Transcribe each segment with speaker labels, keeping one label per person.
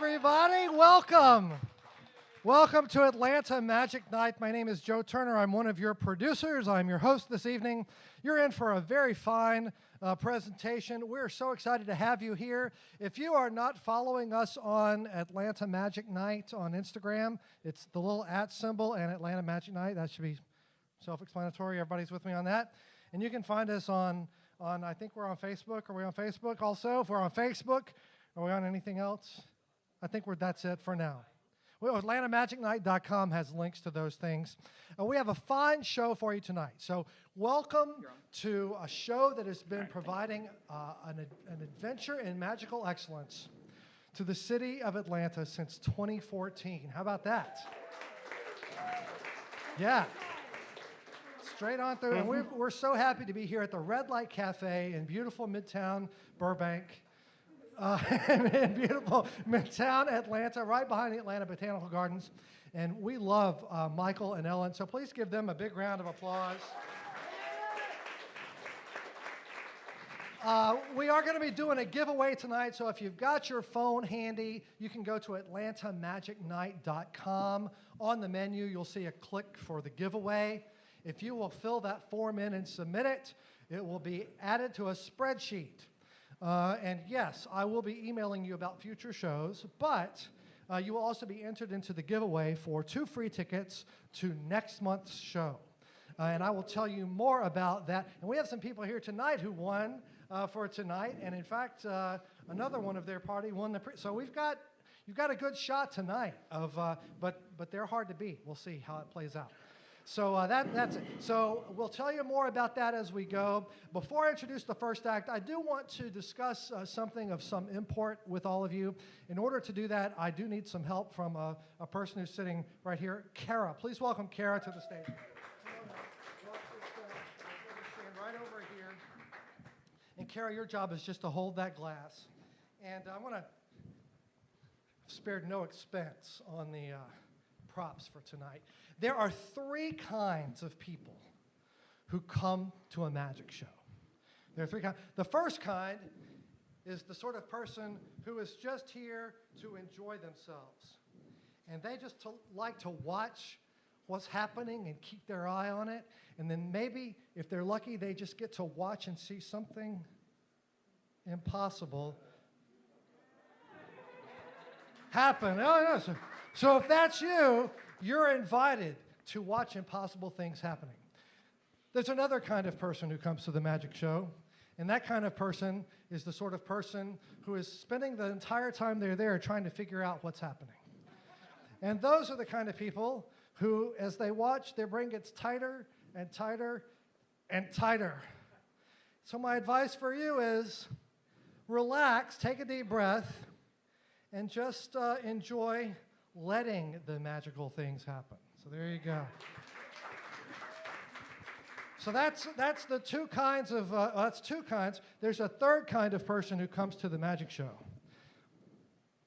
Speaker 1: everybody. Welcome. Welcome to Atlanta Magic Night. My name is Joe Turner. I'm one of your producers. I'm your host this evening. You're in for a very fine presentation. We're so excited to have you here. If you are not following us on Atlanta Magic Night on Instagram, it's the little @ symbol and Atlanta Magic Night. That should be self-explanatory. Everybody's with me on that. And you can find us on I think we're on Facebook. Are we on Facebook also? If we're on Facebook, are we on anything else? I think that's it for now. Well, AtlantaMagicNight.com has links to those things. We have a fine show for you tonight. So welcome to a show that has been providing an adventure in magical excellence to the city of Atlanta since 2014. How about that? Yeah. Straight on through. And we're so happy to be here at the Red Light Cafe in beautiful Midtown Burbank. In beautiful Midtown Atlanta, right behind the Atlanta Botanical Gardens. And we love Michael and Ellen, so please give them a big round of applause. We are going to be doing a giveaway tonight, so if you've got your phone handy, you can go to AtlantaMagicNight.com. On the menu, you'll see a click for the giveaway. If you will fill that form in and submit it, it will be added to a spreadsheet. And yes, I will be emailing you about future shows, but you will also be entered into the giveaway for 2 free tickets to next month's show. And I will tell you more about that. And we have some people here tonight who won for tonight. And in fact, another one of their party won so you've got a good shot tonight but they're hard to beat. We'll see how it plays out. So that's it. So we'll tell you more about that as we go. Before I introduce the first act, I do want to discuss something of some import with all of you. In order to do that, I do need some help from a person who's sitting right here, Kara. Please welcome Kara to the stage. Stand right over here. And Kara, your job is just to hold that glass. And I want to spared no expense on the props for tonight. There are 3 kinds of people who come to a magic show. There are 3 kinds. The first kind is the sort of person who is just here to enjoy themselves. And they just like to watch what's happening and keep their eye on it. And then maybe, if they're lucky, they just get to watch and see something impossible happen. Oh, yes. So if that's you, you're invited to watch impossible things happening. There's another kind of person who comes to the magic show, and that kind of person is the sort of person who is spending the entire time they're there trying to figure out what's happening. And those are the kind of people who, as they watch, their brain gets tighter and tighter and tighter. So my advice for you is relax, take a deep breath, and just enjoy letting the magical things happen. So there you go. So that's the 2 kinds of, that's 2 kinds. There's a 3rd kind of person who comes to the magic show.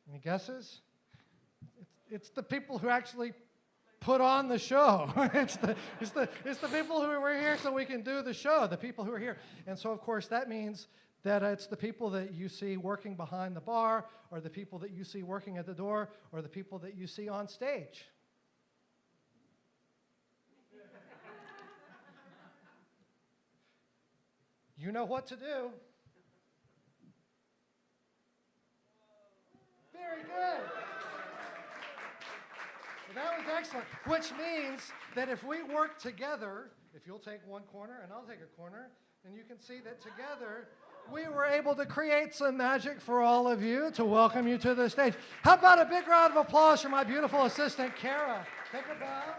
Speaker 1: Any guesses? It's the people who actually put on the show. It's the people who are here so we can do the show, the people who are here. And so, of course, that means that it's the people that you see working behind the bar, or the people that you see working at the door, or the people that you see on stage. You know what to do. Very good. Well, that was excellent, which means that if we work together, if you'll take one corner and I'll take a corner, then you can see that together we were able to create some magic for all of you to welcome you to the stage. How about a big round of applause for my beautiful assistant, Kara? Take a bow.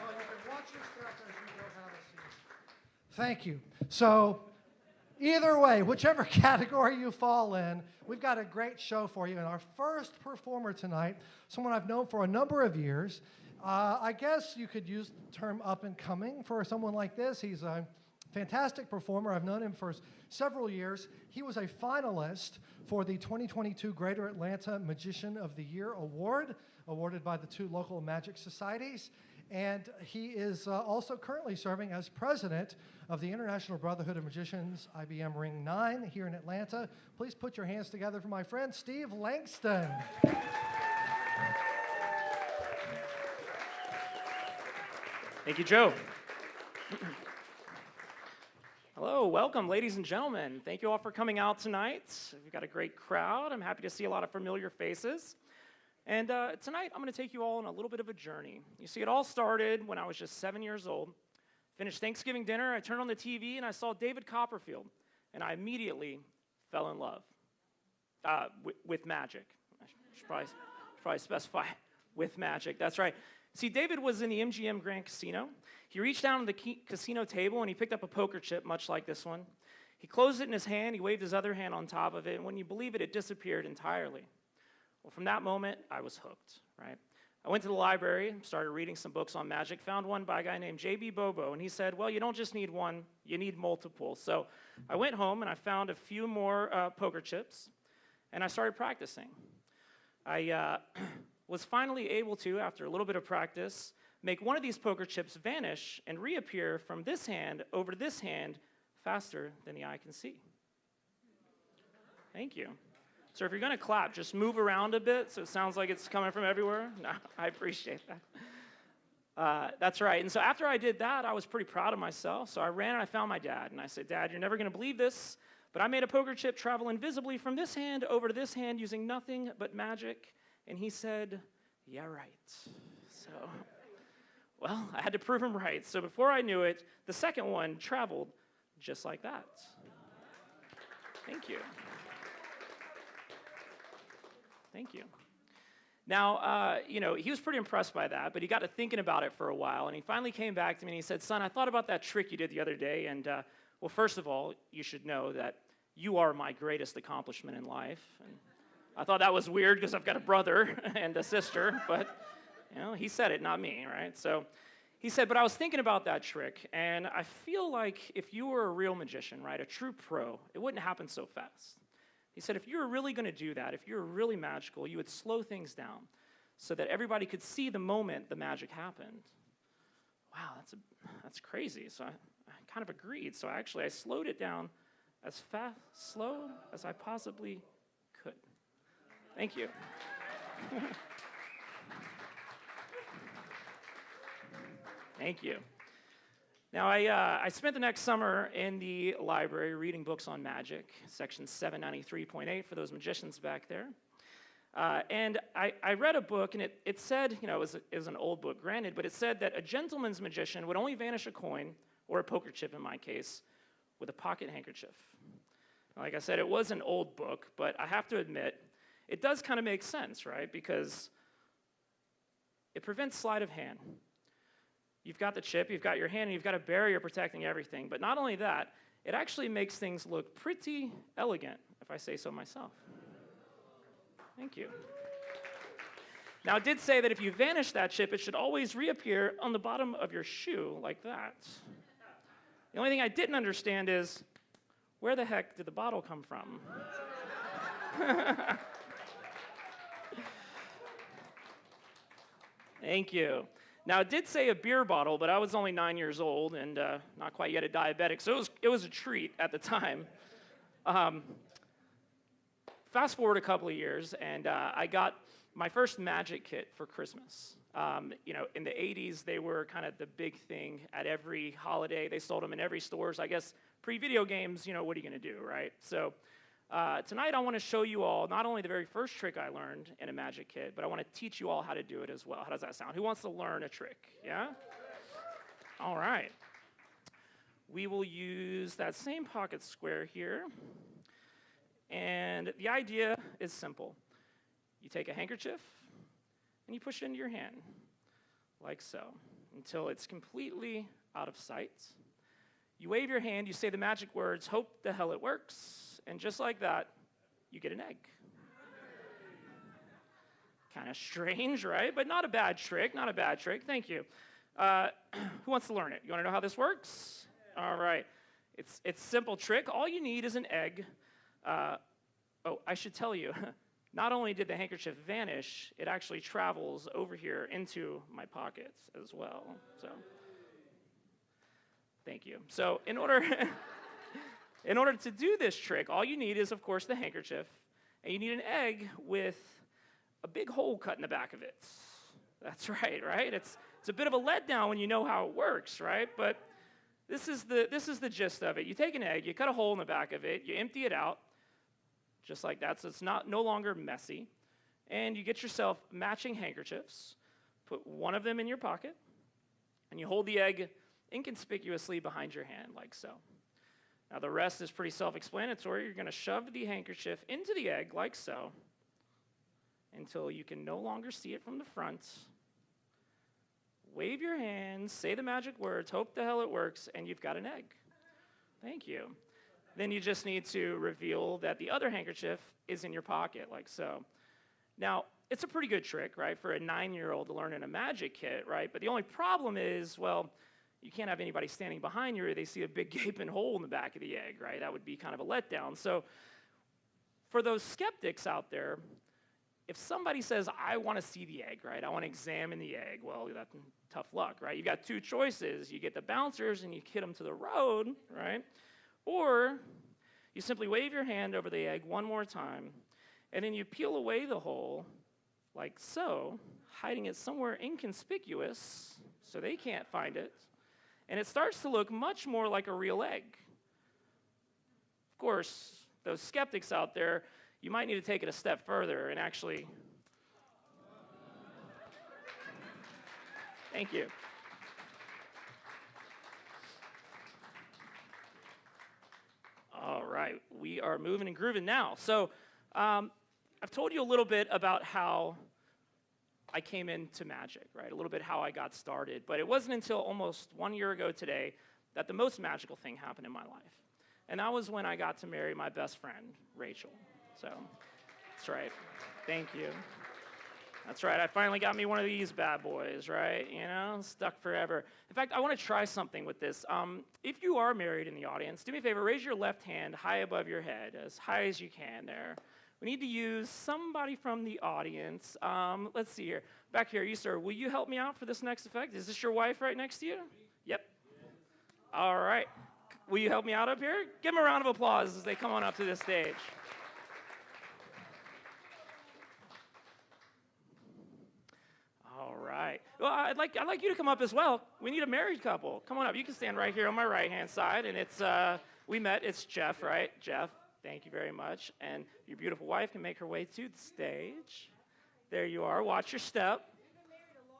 Speaker 1: Well, you can watch your step as you go have a seat. Thank you. So either way, whichever category you fall in, we've got a great show for you. And our first performer tonight, someone I've known for a number of years, I guess you could use the term up and coming for someone like this. He's a fantastic performer. I've known him for several years. He was a finalist for the 2022 Greater Atlanta Magician of the Year Award, awarded by the 2 local magic societies. And he is also currently serving as president of the International Brotherhood of Magicians, IBM Ring 9 here in Atlanta. Please put your hands together for my friend, Steve Langston.
Speaker 2: Thank you, Joe. Hello, welcome, ladies and gentlemen. Thank you all for coming out tonight. We've got a great crowd. I'm happy to see a lot of familiar faces. And tonight, I'm going to take you all on a little bit of a journey. You see, it all started when I was just 7 years old. Finished Thanksgiving dinner, I turned on the TV, and I saw David Copperfield, and I immediately fell in love with magic. I should probably specify with magic. That's right. See, David was in the MGM Grand Casino. He reached down to the casino table, and he picked up a poker chip, much like this one. He closed it in his hand. He waved his other hand on top of it, and when you believe it, it disappeared entirely. Well, from that moment, I was hooked, right? I went to the library, started reading some books on magic, found one by a guy named J.B. Bobo, and he said, well, you don't just need one, you need multiple. So I went home, and I found a few more poker chips, and I started practicing. I was finally able to, after a little bit of practice, make one of these poker chips vanish and reappear from this hand over to this hand faster than the eye can see. Thank you. So if you're going to clap, just move around a bit so it sounds like it's coming from everywhere. No, I appreciate that. That's right. And so after I did that, I was pretty proud of myself. So I ran and I found my dad. And I said, Dad, you're never going to believe this, but I made a poker chip travel invisibly from this hand over to this hand using nothing but magic. And he said, yeah, right. So, well, I had to prove him right. So before I knew it, the second one traveled just like that. Thank you. Thank you. Now, he was pretty impressed by that, but he got to thinking about it for a while, and he finally came back to me and he said, son, I thought about that trick you did the other day, and, well, first of all, you should know that you are my greatest accomplishment in life. And I thought that was weird because I've got a brother and a sister, but, he said it, not me, right? So he said, but I was thinking about that trick, and I feel like if you were a real magician, right, a true pro, it wouldn't happen so fast. He said, if you were really going to do that, if you were really magical, you would slow things down so that everybody could see the moment the magic happened. Wow, that's crazy. So I kind of agreed. So I slowed it down as slow as I possibly could. Thank you. Thank you. Now, I spent the next summer in the library reading books on magic, section 793.8 for those magicians back there. And I read a book, and it said, it was an old book, granted, but it said that a gentleman's magician would only vanish a coin, or a poker chip in my case, with a pocket handkerchief. Like I said, it was an old book, but I have to admit, it does kind of make sense, right? Because it prevents sleight of hand. You've got the chip, you've got your hand, and you've got a barrier protecting everything. But not only that, it actually makes things look pretty elegant, if I say so myself. Thank you. Now, it did say that if you vanish that chip, it should always reappear on the bottom of your shoe, like that. The only thing I didn't understand is, where the heck did the bottle come from? Thank you. Now, it did say a beer bottle, but I was only 9 years old and not quite yet a diabetic, so it was a treat at the time. Fast forward a couple of years, and I got my first magic kit for Christmas. In the 80s, they were kind of the big thing at every holiday. They sold them in every stores. I guess pre-video games, what are you going to do, right? So tonight I want to show you all not only the very first trick I learned in a magic kit, but I want to teach you all how to do it as well. How does that sound? Who wants to learn a trick? Yeah? All right. We will use that same pocket square here. And the idea is simple. You take a handkerchief and you push it into your hand, like so, until it's completely out of sight. You wave your hand, you say the magic words, hope the hell it works, and just like that, you get an egg. Kind of strange, right? But not a bad trick, not a bad trick. Thank you. Who wants to learn it? You want to know how this works? All right. It's a simple trick. All you need is an egg. I should tell you, not only did the handkerchief vanish, it actually travels over here into my pockets as well. So, thank you. So in order to do this trick, all you need is, of course, the handkerchief, and you need an egg with a big hole cut in the back of it. That's right, right? It's a bit of a letdown when you know how it works, right? But this is the gist of it. You take an egg, you cut a hole in the back of it, you empty it out, just like that, so it's no longer messy. And you get yourself matching handkerchiefs, put one of them in your pocket, and you hold the egg inconspicuously behind your hand, like so. Now the rest is pretty self-explanatory. You're going to shove the handkerchief into the egg, like so, until you can no longer see it from the front. Wave your hands, say the magic words, hope the hell it works, and you've got an egg. Thank you. Then you just need to reveal that the other handkerchief is in your pocket, like so. Now, it's a pretty good trick, right, for a 9-year-old to learn in a magic kit, right? But the only problem is, well, you can't have anybody standing behind you or they see a big gaping hole in the back of the egg, right? That would be kind of a letdown. So for those skeptics out there, if somebody says, I want to see the egg, right? I want to examine the egg. Well, that's tough luck, right? You got two choices. You get the bouncers and you hit them to the road, right? Or you simply wave your hand over the egg one more time, and then you peel away the hole, like so, hiding it somewhere inconspicuous so they can't find it, and it starts to look much more like a real egg. Of course, those skeptics out there, you might need to take it a step further and actually... Thank you. All right, we are moving and grooving now. So I've told you a little bit about how I came into magic, right? A little bit how I got started. But it wasn't until almost 1 year ago today that the most magical thing happened in my life. And that was when I got to marry my best friend, Rachel. So that's right. Thank you. That's right. I finally got me one of these bad boys, right? You know, stuck forever. In fact, I want to try something with this. If you are married in the audience, do me a favor, raise your left hand high above your head, as high as you can there. We need to use somebody from the audience. Let's see here. Back here, you, sir, will you help me out for this next effect? Is this your wife right next to you? Yep. All right. Will you help me out up here? Give them a round of applause as they come on up to this stage. All right. Well, I'd like you to come up as well. We need a married couple. Come on up. You can stand right here on my right-hand side. And it's, we met. It's Jeff, right? Jeff, thank you very much. And your beautiful wife can make her way to the stage. There you are. Watch your step.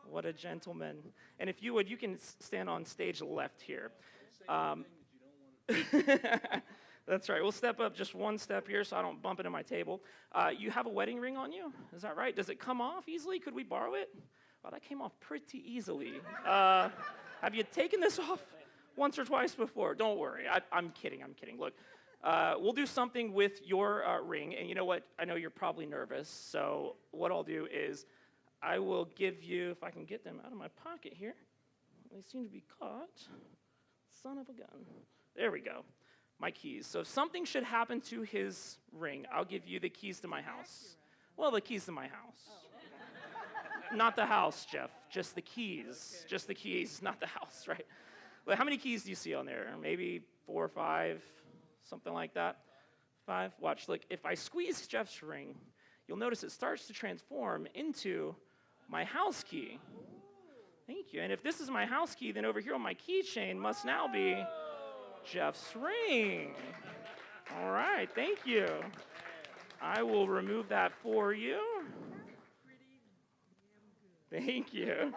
Speaker 2: What a gentleman. And if you would, you can stand on stage left here. That's right. We'll step up just one step here so I don't bump into my table. You have a wedding ring on you? Is that right? Does it come off easily? Could we borrow it? Wow, that came off pretty easily. Have you taken this off once or twice before? Don't worry. I'm kidding. Look, we'll do something with your ring. And you know what? I know you're probably nervous. So what I'll do is I will give you, if I can get them out of my pocket here. They seem to be caught. Son of a gun. There we go. My keys. So if something should happen to his ring, I'll give you the keys to my house. Well, the keys to my house. Not the house, Jeff. Just the keys. Okay. Just the keys, not the house, right? Well, how many keys do you see on there? Maybe 4 or 5, something like that. 5. Watch. Look, if I squeeze Jeff's ring, you'll notice it starts to transform into my house key. Thank you. And if this is my house key, then over here on my keychain must now be Jeff's ring. All right. Thank you. I will remove that for you. Thank you.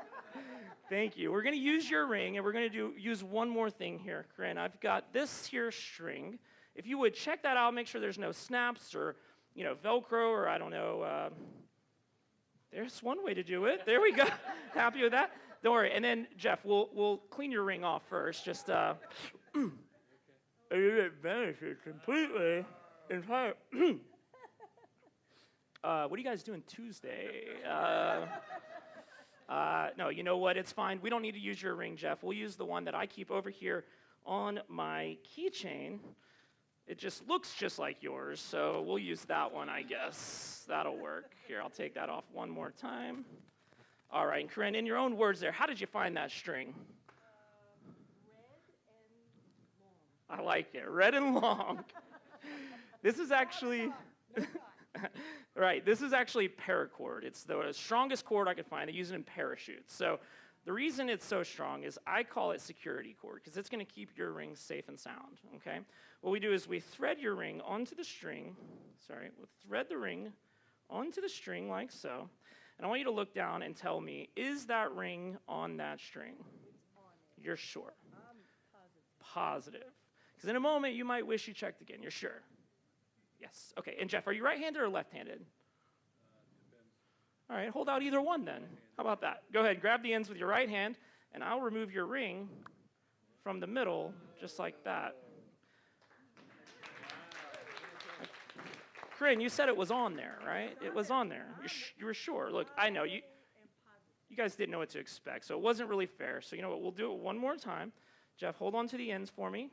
Speaker 2: Thank you. We're going to use your ring, and we're going to use one more thing here, Corinne. I've got this here string. If you would check that out, make sure there's no snaps or, Velcro or, I don't know. There's one way to do it. There we go. Happy with that? Don't worry. And then, Jeff, we'll clean your ring off first. Just, it vanishes completely. Entire. What are you guys doing Tuesday? No, you know what? It's fine. We don't need to use your ring, Jeff. We'll use the one that I keep over here on my keychain. It just looks just like yours, so we'll use that one, I guess. That'll work. Here, I'll take that off one more time. All right, and Corinne, in your own words there, how did you find that string?
Speaker 3: Red and long.
Speaker 2: I like it, red and long. This is actually, right, this is actually paracord. It's the strongest cord I could find. They use it in parachutes. So the reason it's so strong is I call it security cord, because it's going to keep your ring safe and sound, okay? What we do is we thread your ring onto the string. We'll thread the ring onto the string like so. And I want you to look down and tell me, is that ring on that string?
Speaker 3: It's on it.
Speaker 2: You're sure?
Speaker 3: I'm positive.
Speaker 2: Positive. Because in a moment, you might wish you checked again. You're sure? Yes. Okay, and Jeff, are you right-handed or left-handed? All right, hold out either one then. How about that? Go ahead, grab the ends with your right hand, and I'll remove your ring from the middle, just like that. Corinne, you said it was on there, right? It was on there. You were sure. Look, I know. You guys didn't know what to expect, so it wasn't really fair. So you know what? We'll do it one more time. Jeff, hold on to the ends for me.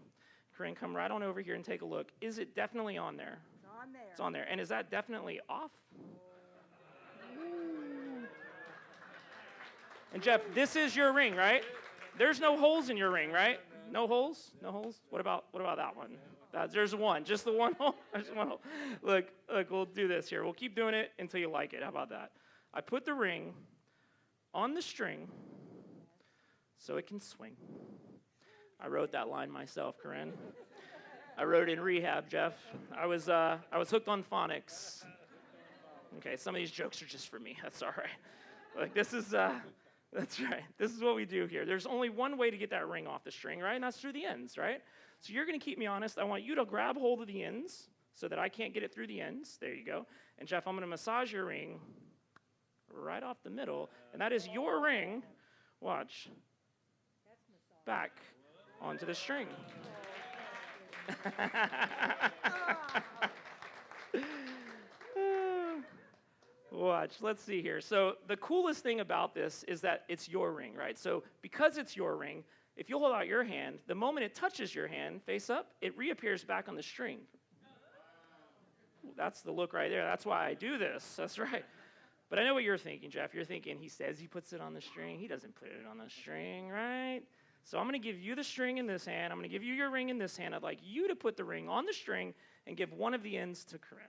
Speaker 2: Corinne, come right on over here and take a look. Is it definitely on there?
Speaker 3: It's on there.
Speaker 2: It's on there. And is that definitely off? And Jeff, this is your ring, right? There's no holes in your ring, right? No holes? No holes? What about that one? There's one. Just the one hole? There's one hole. Look, we'll do this here. We'll keep doing it until you like it. How about that? I put the ring on the string so it can swing. I wrote that line myself, Corinne. I wrote it in rehab, Jeff. I was hooked on phonics. Okay, some of these jokes are just for me. That's all right. Like this is, that's right. This is what we do here. There's only one way to get that ring off the string, right? And that's through the ends, right? So you're going to keep me honest. I want you to grab hold of the ends so that I can't get it through the ends. There you go. And Jeff, I'm going to massage your ring right off the middle, and that is your ring. Watch. Back onto the string. Watch, let's see here. So the coolest thing about this is that it's your ring, right? So because it's your ring, if you hold out your hand, the moment it touches your hand, face up, it reappears back on the string. That's the look right there. That's why I do this. That's right. But I know what you're thinking, Jeff. You're thinking, he says he puts it on the string. He doesn't put it on the string, right? So I'm going to give you the string in this hand. I'm going to give you your ring in this hand. I'd like you to put the ring on the string and give one of the ends to Corinne,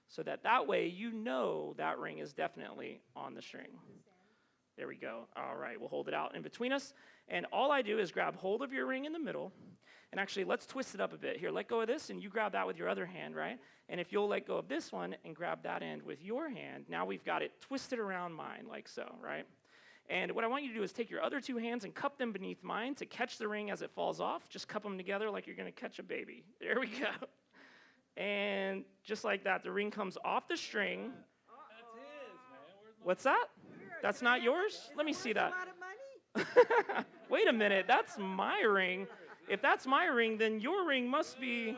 Speaker 2: so that way you know that ring is definitely on the string. There we go. All right, we'll hold it out in between us. And all I do is grab hold of your ring in the middle. And actually, let's twist it up a bit. Here, let go of this, and you grab that with your other hand, right? And if you'll let go of this one and grab that end with your hand, now we've got it twisted around mine like so, right? And what I want you to do is take your other two hands and cup them beneath mine to catch the ring as it falls off. Just cup them together like you're going to catch a baby. There we go. And just like that, the ring comes off the string.
Speaker 4: That's his, man.
Speaker 2: What's that? That's not yours? Let me see that.
Speaker 3: A lot of money?
Speaker 2: Wait a minute, that's my ring. If that's my ring, then your ring must be...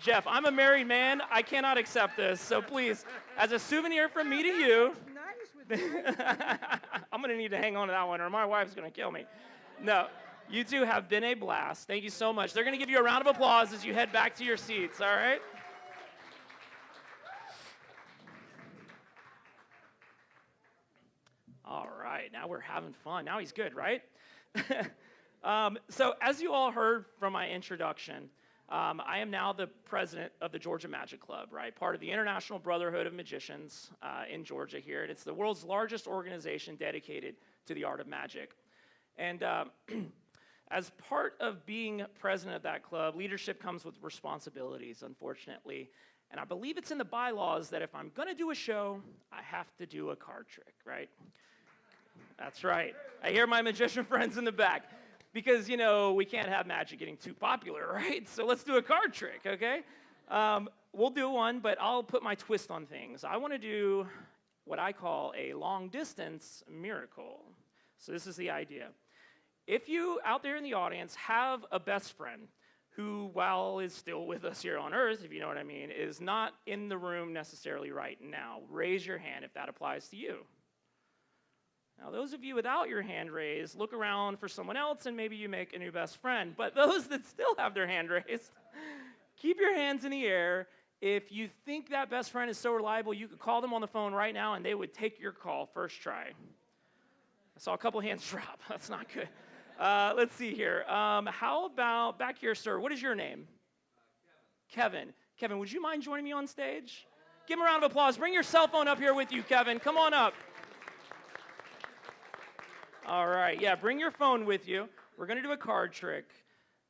Speaker 2: Jeff, I'm a married man. I cannot accept this. So please, as a souvenir from me to you...
Speaker 3: Nice with
Speaker 2: I'm going to need to hang on to that one, or my wife's going to kill me. No, you two have been a blast. Thank you so much. They're going to give you a round of applause as you head back to your seats, all right? All right, now we're having fun. Now he's good, right? So as you all heard from my introduction, I am now the president of the Georgia Magic Club, right? Part of the International Brotherhood of Magicians in Georgia here. And it's the world's largest organization dedicated to the art of magic. And as part of being president of that club, leadership comes with responsibilities, unfortunately. And I believe it's in the bylaws that if I'm going to do a show, I have to do a card trick, right? That's right. I hear my magician friends in the back. Because, you know, we can't have magic getting too popular, right? So let's do a card trick, okay? We'll do one, but I'll put my twist on things. I want to do what I call a long-distance miracle. So this is the idea. If you, out there in the audience, have a best friend who, while is still with us here on Earth, if you know what I mean, is not in the room necessarily right now, raise your hand if that applies to you. Now, those of you without your hand raised, look around for someone else and maybe you make a new best friend. But those that still have their hand raised, keep your hands in the air. If you think that best friend is so reliable, you could call them on the phone right now and they would take your call first try. I saw a couple hands drop. That's not good. Let's see here. How about back here, sir? What is your name? Kevin. Kevin, would you mind joining me on stage? Give him a round of applause. Bring your cell phone up here with you, Kevin. Come on up. All right. Yeah, bring your phone with you. We're going to do a card trick,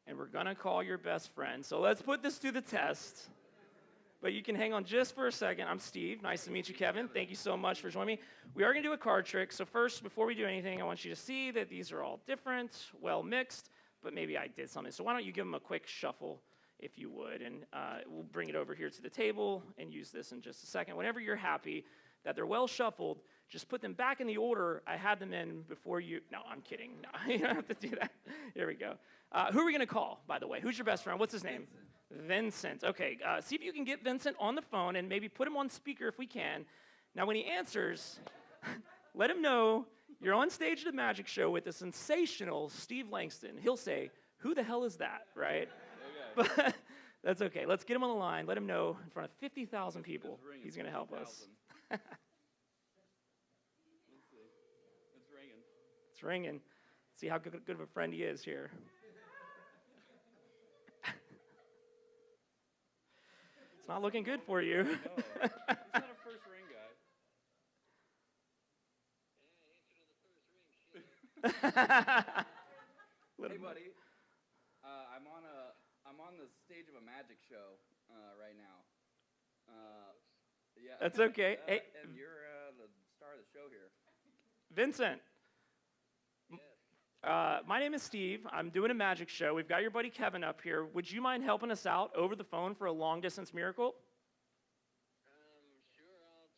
Speaker 2: and we're going to call your best friend. So let's put this to the test. But you can hang on just for a second. I'm Steve. Nice to meet you, Kevin. Thank you so much for joining me. We are going to do a card trick. So first, before we do anything, I want you to see that these are all different, well mixed, but maybe I did something. So why don't you give them a quick shuffle, if you would, and we'll bring it over here to the table and use this in just a second. Whenever you're happy that they're well shuffled, just put them back in the order I had them in before you. No, I'm kidding. No, you don't have to do that. Here we go. Who are we going to call, by the way? Who's your best friend? What's his name? Vincent. Okay, see if you can get Vincent on the phone and maybe put him on speaker if we can. Now, when he answers, let him know you're on stage at a magic show with the sensational Steve Langston. He'll say, "Who the hell is that?" Right? Okay. But that's okay. Let's get him on the line. Let him know in front of 50,000 people he's going to help us.
Speaker 4: Let's see. It's ringing.
Speaker 2: It's ringing. See how good of a friend he is here. It's not looking good for you.
Speaker 4: No, he's not a first ring guy. Hey, buddy. I'm on the stage of a magic show right now. Yeah.
Speaker 2: That's okay. Hey,
Speaker 4: and you're the star of the show here.
Speaker 2: Vincent. My name is Steve. I'm doing a magic show. We've got your buddy Kevin up here. Would you mind helping us out over the phone for a long-distance miracle?
Speaker 5: Sure, I'll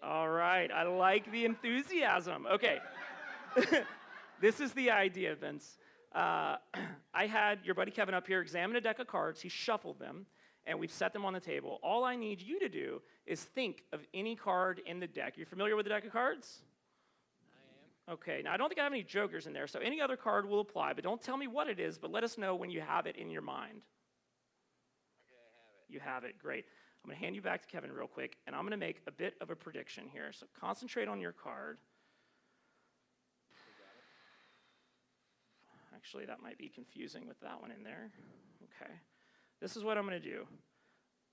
Speaker 5: try.
Speaker 2: All right. I like the enthusiasm. Okay. This is the idea, Vince. I had your buddy Kevin up here examine a deck of cards. He shuffled them, and we've set them on the table. All I need you to do is think of any card in the deck. You're familiar with the deck of cards? Okay, now I don't think I have any jokers in there, so any other card will apply, but don't tell me what it is, but let us know when you have it in your mind.
Speaker 5: Okay, I have it.
Speaker 2: You have it, great. I'm going to hand you back to Kevin real quick, and I'm going to make a bit of a prediction here, so concentrate on your card. Actually, that might be confusing with that one in there. Okay, this is what I'm going to do.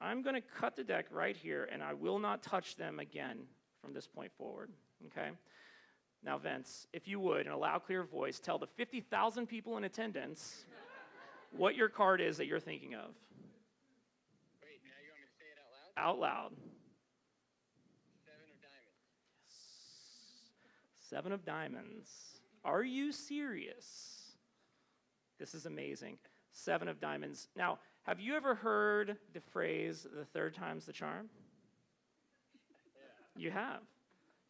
Speaker 2: I'm going to cut the deck right here, and I will not touch them again from this point forward, okay? Now, Vince, if you would, in a loud, clear voice, tell the 50,000 people in attendance what your card is that you're thinking of.
Speaker 5: Wait, now you want me to say it out loud?
Speaker 2: Out loud.
Speaker 5: 7 of diamonds.
Speaker 2: Yes. 7 of diamonds. Are you serious? This is amazing. 7 of diamonds. Now, have you ever heard the phrase, the third time's the charm? Yeah. You have.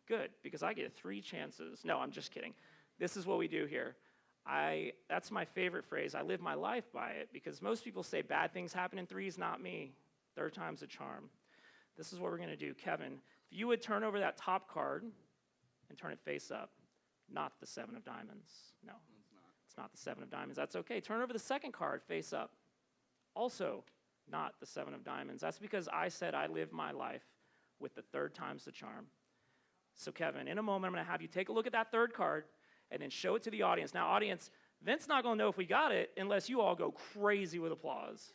Speaker 2: Good, because I get 3 chances. No, I'm just kidding. This is what we do here. That's my favorite phrase. I live my life by it because most people say bad things happen in threes, not me. Third time's a charm. This is what we're going to do. Kevin, if you would turn over that top card and turn it face up, not the 7 of diamonds. No, it's not the 7 of diamonds. That's okay. Turn over the second card face up. Also, not the 7 of diamonds. That's because I said I live my life with the third time's the charm. So, Kevin, in a moment, I'm going to have you take a look at that third card and then show it to the audience. Now, audience, Vince's not going to know if we got it unless you all go crazy with applause.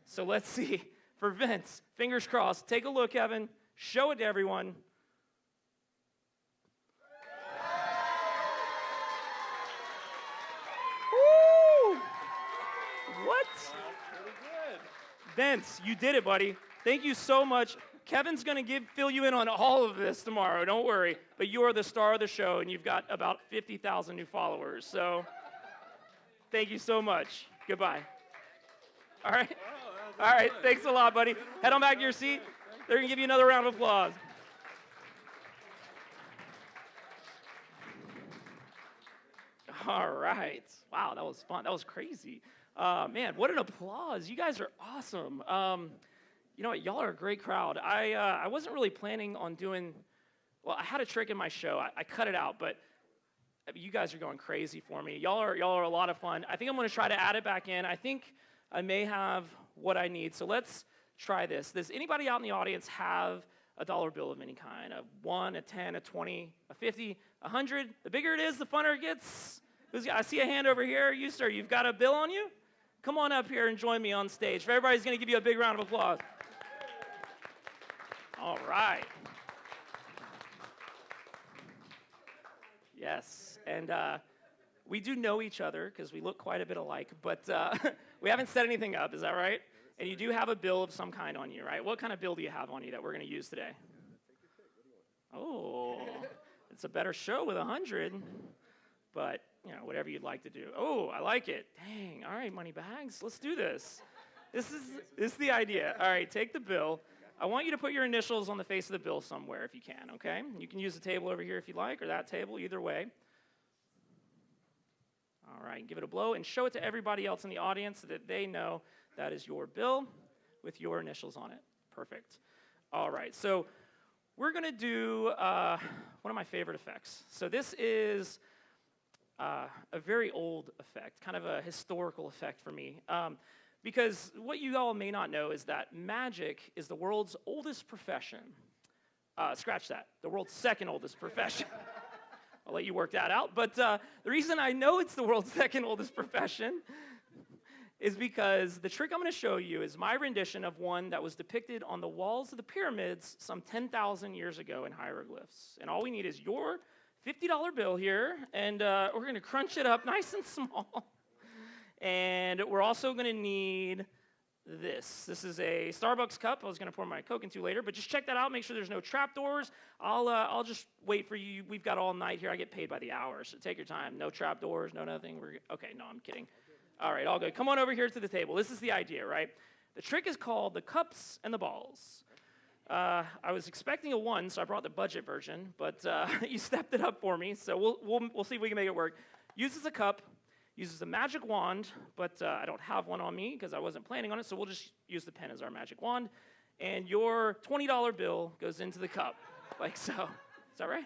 Speaker 2: So let's see. For Vince, fingers crossed. Take a look, Kevin. Show it to everyone. Woo! What?
Speaker 4: Pretty good.
Speaker 2: Vince, you did it, buddy. Thank you so much. Kevin's going to fill you in on all of this tomorrow. Don't worry. But you are the star of the show, and you've got about 50,000 new followers. So thank you so much. Goodbye. All right. All right. Thanks a lot, buddy. Head on back to your seat. They're going to give you another round of applause. All right. Wow, that was fun. That was crazy. Man, what an applause. You guys are awesome. You know what? Y'all are a great crowd. I wasn't really planning on doing, well, I had a trick in my show. I cut it out, but You guys are going crazy for me. Y'all are a lot of fun. I think I'm going to try to add it back in. I think I may have what I need. So let's try this. Does anybody out in the audience have a dollar bill of any kind? A 1, a 10, a 20, a 50, a 100? The bigger it is, the funner it gets. I see a hand over here. You, sir, you've got a bill on you? Come on up here and join me on stage. Everybody's going to give you a big round of applause. All right. Yes, and we do know each other because we look quite a bit alike, but we haven't set anything up, is that right? And you do have a bill of some kind on you, right? What kind of bill do you have on you that we're going to use today? Oh, it's a better show with 100, but, you know, whatever you'd like to do. Oh, I like it. Dang, all right, money bags, let's do this. This is the idea. All right, take the bill. I want you to put your initials on the face of the bill somewhere if you can, okay? You can use the table over here if you like, or that table, either way. All right, give it a blow and show it to everybody else in the audience so that they know that is your bill with your initials on it. Perfect. All right, so we're going to do one of my favorite effects. So this is a very old effect, kind of a historical effect for me. Because what you all may not know is that magic is the world's oldest profession. Scratch that, the world's second oldest profession. I'll let you work that out. But the reason I know it's the world's second oldest profession is because the trick I'm going to show you is my rendition of one that was depicted on the walls of the pyramids some 10,000 years ago in hieroglyphs. And all we need is your $50 bill here, and we're going to crunch it up nice and small. And we're also going to need this. This is a Starbucks cup. I was going to pour my Coke into later, but just check that out. Make sure there's no trapdoors. I'll just wait for you. We've got all night here. I get paid by the hour, so take your time. No trapdoors, no nothing. Okay, no, I'm kidding. All right, all good. Come on over here to the table. This is the idea, right? The trick is called the cups and the balls. I was expecting a 1, so I brought the budget version, but you stepped it up for me, so we'll see if we can make it work. Uses a cup. Uses a magic wand, but I don't have one on me because I wasn't planning on it, so we'll just use the pen as our magic wand. And your $20 bill goes into the cup, like so. Is that right?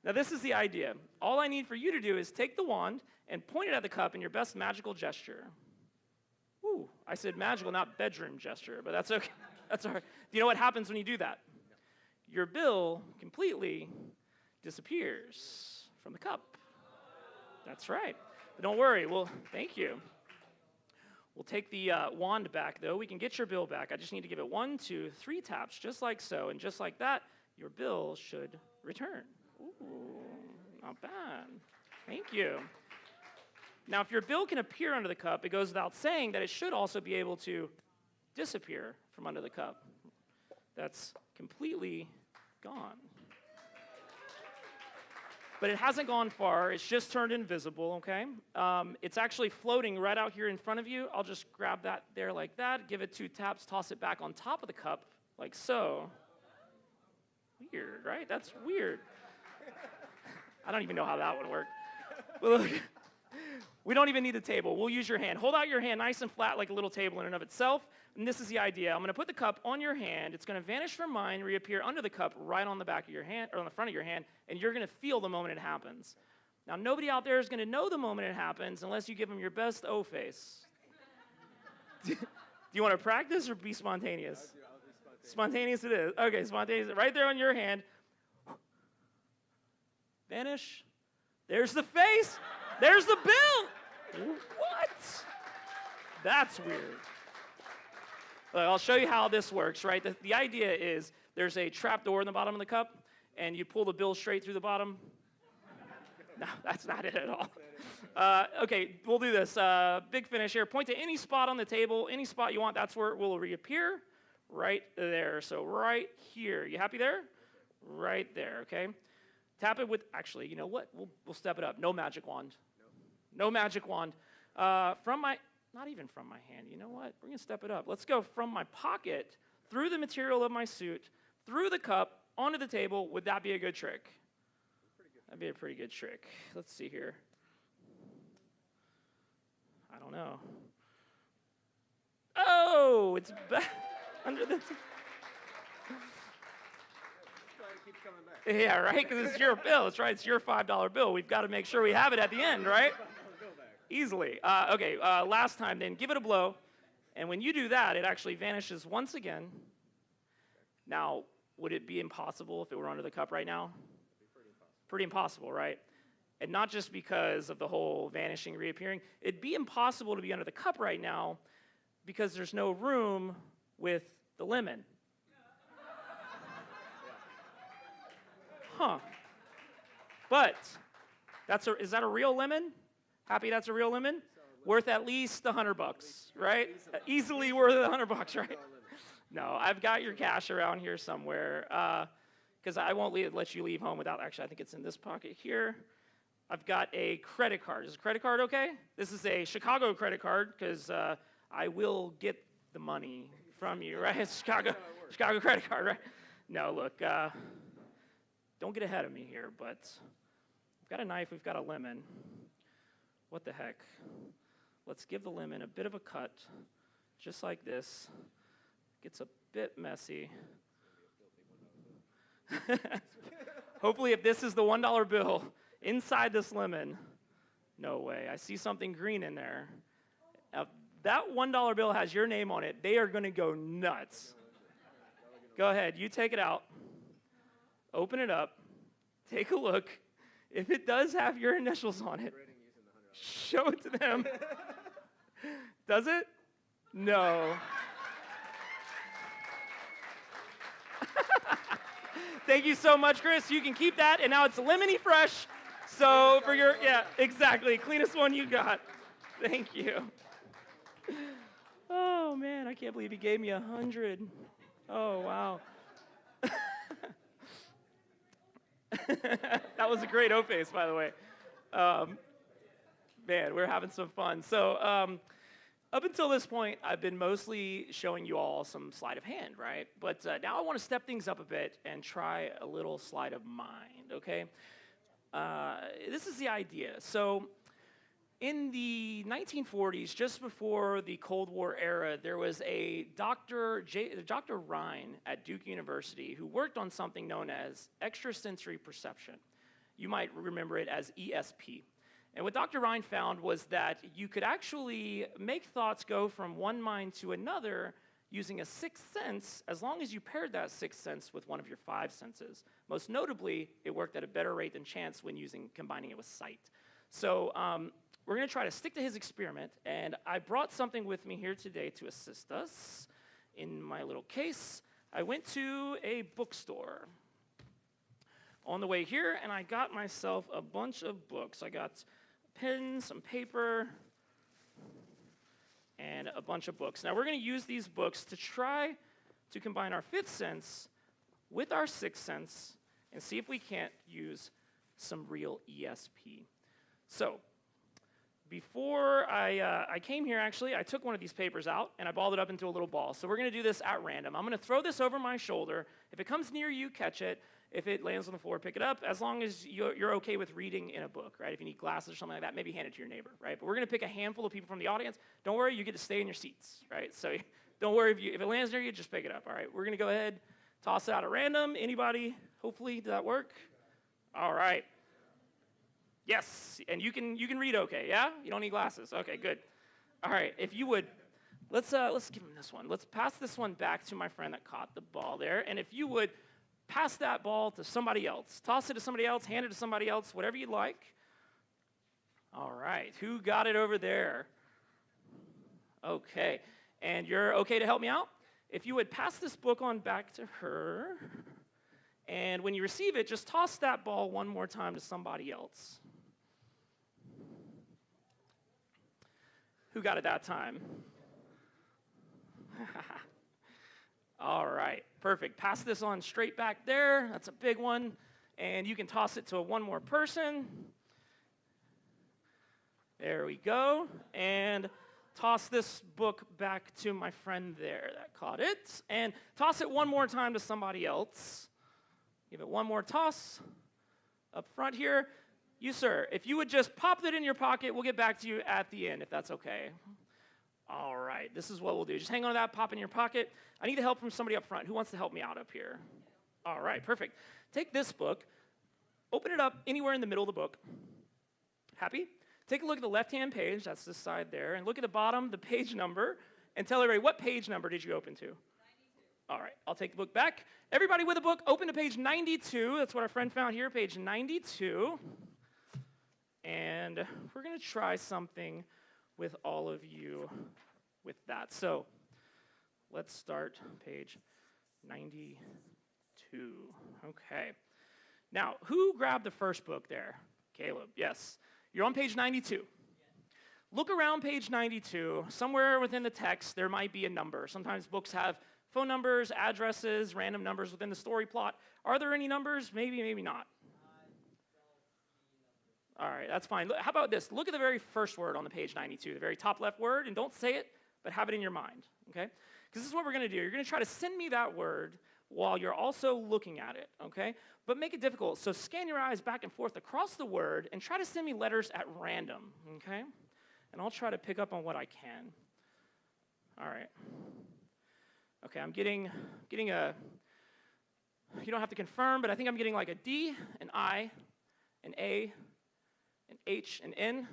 Speaker 2: Now, this is the idea. All I need for you to do is take the wand and point it at the cup in your best magical gesture. Ooh, I said magical, not bedroom gesture, but that's okay. That's all right. Do you know what happens when you do that? Your bill completely disappears from the cup. That's right. But don't worry, thank you. We'll take the wand back, though. We can get your bill back. I just need to give it 1, 2, 3 taps, just like so. And just like that, your bill should return. Ooh, not bad. Thank you. Now, if your bill can appear under the cup, it goes without saying that it should also be able to disappear from under the cup. That's completely gone. But it hasn't gone far. It's just turned invisible, okay? It's actually floating right out here in front of you. I'll just grab that there like that, give it 2 taps, toss it back on top of the cup, like so. Weird, right? That's weird. I don't even know how that would work. But look, we don't even need the table. We'll use your hand. Hold out your hand nice and flat like a little table in and of itself. And this is the idea. I'm going to put the cup on your hand. It's going to vanish from mine, reappear under the cup right on the back of your hand, or on the front of your hand, and you're going to feel the moment it happens. Now, nobody out there is going to know the moment it happens unless you give them your best O face. Do you want to practice or be spontaneous?
Speaker 6: I'll be
Speaker 2: Spontaneous it is. Okay, spontaneous. Right there on your hand. Vanish. There's the face. There's the bill. What? That's weird. Look, I'll show you how this works, right? The idea is there's a trap door in the bottom of the cup, and you pull the bill straight through the bottom. No, that's not it at all. Okay, we'll do this. Big finish here. Point to any spot on the table, any spot you want. That's where it will reappear. Right there. So right here. You happy there? Right there, okay? Tap it with, actually, you know what? We'll step it up. No magic wand. No magic wand. Not even from my hand. You know what? We're going to step it up. Let's go from my pocket, through the material of my suit, through the cup, onto the table. Would that be a good trick? That'd be a pretty good trick. Let's see here. I don't know. Oh, it's back under the...
Speaker 6: keeps coming back.
Speaker 2: Yeah, right? Because it's your bill. That's right. It's your $5 bill. We've got to make sure we have it at the end, right? Easily. Okay, last time then. Give it a blow. And when you do that, it actually vanishes once again. Now, would it be impossible if it were under the cup right now? Pretty impossible, right? And not just because of the whole vanishing, reappearing. It'd be impossible to be under the cup right now because there's no room with the lemon. Huh. But is that a real lemon? Happy that's a real lemon? Worth at least $100, right? Easily worth $100, right? No, I've got your cash around here somewhere because I won't let you leave home without, actually, I think it's in this pocket here. I've got a credit card. Is a credit card okay? This is a Chicago credit card because I will get the money from you, right? It's Chicago credit card, right? No, look, don't get ahead of me here, but we've got a knife, we've got a lemon. What the heck? Let's give the lemon a bit of a cut, just like this. Gets a bit messy. Hopefully, if this is the $1 bill, inside this lemon, no way. I see something green in there. Now, that $1 bill has your name on it. They are going to go nuts. Go ahead. You take it out. Open it up. Take a look. If it does have your initials on it, show it to them. Does it? No. Thank you so much, Chris. You can keep that, and now it's lemony fresh. So for your, yeah, exactly, cleanest one you got. Thank you. Oh man, I can't believe he gave me 100. Oh wow. That was a great O-face, by the way. Man, we're having some fun. So up until this point, I've been mostly showing you all some sleight of hand, right? But now I want to step things up a bit and try a little sleight of mind, okay? This is the idea. So in the 1940s, just before the Cold War era, there was a Dr. Ryan at Duke University who worked on something known as extrasensory perception. You might remember it as ESP. And what Dr. Ryan found was that you could actually make thoughts go from one mind to another using a sixth sense, as long as you paired that sixth sense with one of your five senses. Most notably, it worked at a better rate than chance when combining it with sight. So we're going to try to stick to his experiment, and I brought something with me here today to assist us. In my little case, I went to a bookstore on the way here, and I got myself a bunch of books. I got pens, some paper, and a bunch of books. Now, we're going to use these books to try to combine our fifth sense with our sixth sense and see if we can't use some real ESP. So, before I came here, actually, I took one of these papers out, and I balled it up into a little ball. So we're going to do this at random. I'm going to throw this over my shoulder. If it comes near you, catch it. If it lands on the floor, pick it up, as long as you're okay with reading in a book, right? If you need glasses or something like that, maybe hand it to your neighbor, right? But we're going to pick a handful of people from the audience. Don't worry, you get to stay in your seats, right? So don't worry, if it lands near you, just pick it up, all right? We're going to go ahead, toss it out at random. Anybody? Hopefully, did that work? All right. Yes, and you can read okay, yeah? You don't need glasses. Okay, good. All right, if you would, let's give him this one. Let's pass this one back to my friend that caught the ball there, and if you would, pass that ball to somebody else. Toss it to somebody else, hand it to somebody else, whatever you'd like. All right, who got it over there? Okay, and you're okay to help me out? If you would pass this book on back to her, and when you receive it, just toss that ball one more time to somebody else. Who got it that time? All right, perfect. Pass this on straight back there. That's a big one. And you can toss it to one more person. There we go. And toss this book back to my friend there that caught it. And toss it one more time to somebody else. Give it one more toss. Up front here. You, sir, if you would just pop it in your pocket, we'll get back to you at the end, if that's okay. All right, this is what we'll do. Just hang on to that, pop in your pocket. I need the help from somebody up front. Who wants to help me out up here? All right, perfect. Take this book, open it up anywhere in the middle of the book. Happy? Take a look at the left-hand page, that's this side there, and look at the bottom, the page number, and tell everybody, what page number did you open to? 92. All right, I'll take the book back. Everybody with a book, open to page 92. That's what our friend found here, page 92. And we're going to try something with all of you with that. So let's start page 92. Okay. Now, who grabbed the first book there? Caleb, yes. You're on page 92. Look around page 92. Somewhere within the text, there might be a number. Sometimes books have phone numbers, addresses, random numbers within the story plot. Are there any numbers? Maybe, maybe not. All right, that's fine. How about this? Look at the very first word on the page 92, the very top left word, and don't say it, but have it in your mind, okay? Because this is what we're going to do. You're going to try to send me that word while you're also looking at it, okay? But make it difficult. So scan your eyes back and forth across the word and try to send me letters at random, okay? And I'll try to pick up on what I can. All right. Okay, I'm getting a, you don't have to confirm, but I think I'm getting like a D, an I, an A, an H, an N,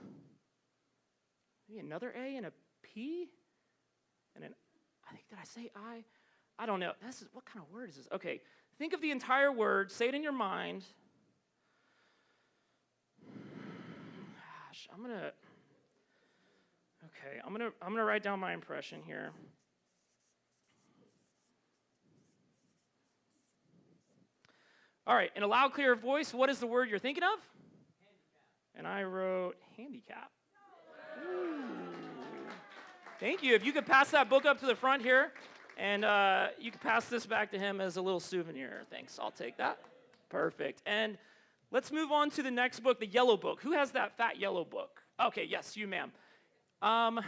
Speaker 2: maybe another A and a P, and an, I think, did I say I? I don't know. This is, what kind of word is this? Okay, think of the entire word, say it in your mind. Gosh, I'm gonna write down my impression here. All right, in a loud, clear voice, what is the word you're thinking of? And I wrote handicap. Ooh. Thank you. If you could pass that book up to the front here, and you could pass this back to him as a little souvenir. Thanks. I'll take that. Perfect. And let's move on to the next book, the yellow book. Who has that fat yellow book? Okay, yes, you, ma'am.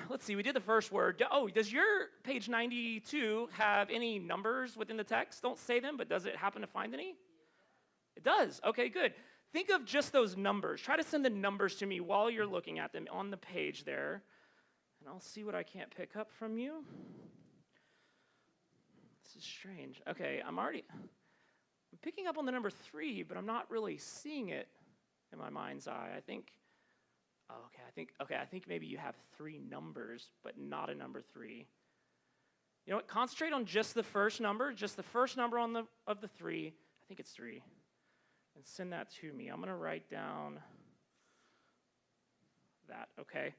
Speaker 2: Let's see. We did the first word. Oh, does your page 92 have any numbers within the text? Don't say them, but does it happen to find any? It does. Okay, good. Think of just those numbers. Try to send the numbers to me while you're looking at them on the page there. And I'll see what I can't pick up from you. This is strange. Okay, I'm picking up on the number 3, but I'm not really seeing it in my mind's eye. I think maybe you have 3 numbers, but not a number 3. You know what? Concentrate on just the first number on of the 3. I think it's 3. And send that to me. I'm going to write down that, okay?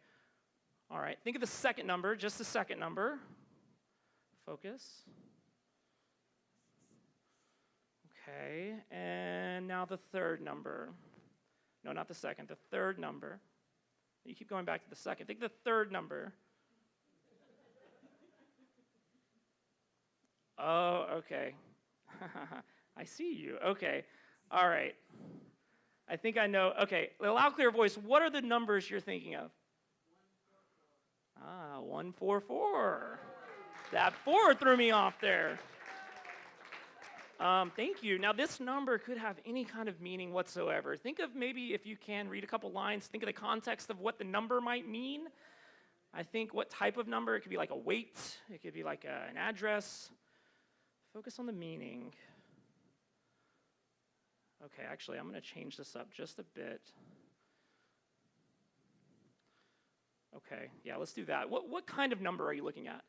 Speaker 2: All right, think of the second number, just the second number. Focus. Okay, and now the third number. No, not the second, the third number. You keep going back to the second. Think of the third number. Oh, okay. I see you. Okay. All right. I think I know. Okay. Loud, clear voice. What are the numbers you're thinking of? 144. That 4 threw me off there. Thank you. Now, this number could have any kind of meaning whatsoever. Think of maybe, if you can, read a couple lines. Think of the context of what the number might mean. I think what type of number. It could be like a weight. It could be like an address. Focus on the meaning. Okay, actually, I'm going to change this up just a bit. Okay, yeah, let's do that. What kind of number are you looking at?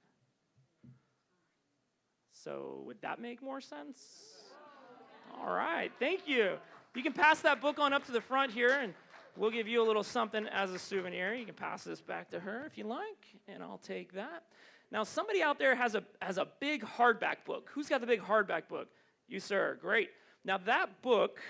Speaker 2: So would that make more sense? All right, thank you. You can pass that book on up to the front here, and we'll give you a little something as a souvenir. You can pass this back to her if you like, and I'll take that. Now, somebody out there has a big hardback book. Who's got the big hardback book? You, sir. Great. Now, that book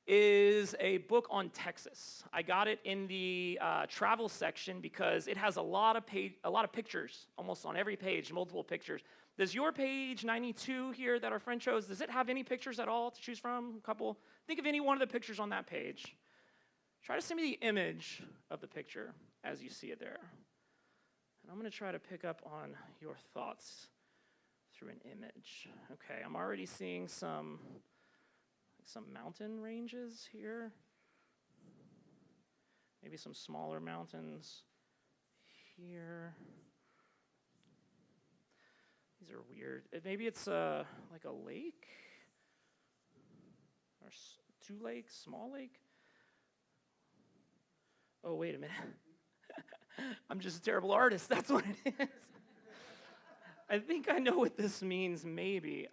Speaker 2: is a book on Texas. I got it in the travel section because it has a lot of pictures, almost on every page, multiple pictures. Does your page 92 here that our friend chose, does it have any pictures at all to choose from? A couple? Think of any one of the pictures on that page. Try to send me the image of the picture as you see it there. And I'm going to try to pick up on your thoughts through an image. Okay, I'm already seeing some mountain ranges here. Maybe some smaller mountains here. These are weird. Maybe it's like a lake. Two lakes, small lake? Oh, wait a minute. I'm just a terrible artist. That's what it is. I think I know what this means, maybe.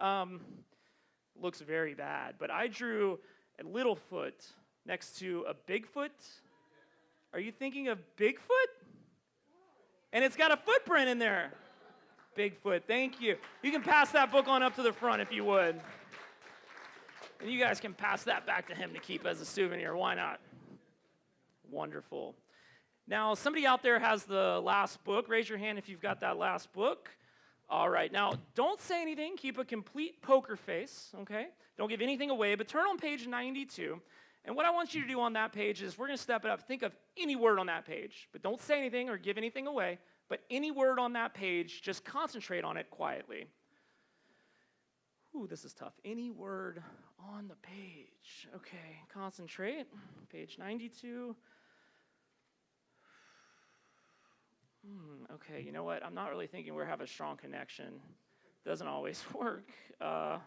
Speaker 2: Looks very bad, but I drew a little foot next to a Bigfoot. Are you thinking of Bigfoot? And it's got a footprint in there. Bigfoot, thank you. You can pass that book on up to the front if you would. And you guys can pass that back to him to keep as a souvenir. Why not? Wonderful. Now, somebody out there has the last book. Raise your hand if you've got that last book. All right, now, don't say anything. Keep a complete poker face, okay? Don't give anything away, but turn on page 92. And what I want you to do on that page is we're going to step it up. Think of any word on that page, but don't say anything or give anything away. But any word on that page, just concentrate on it quietly. Ooh, this is tough. Any word on the page. Okay, concentrate. Page 92. Okay, you know what? I'm not really thinking we have a strong connection. Doesn't always work. Well,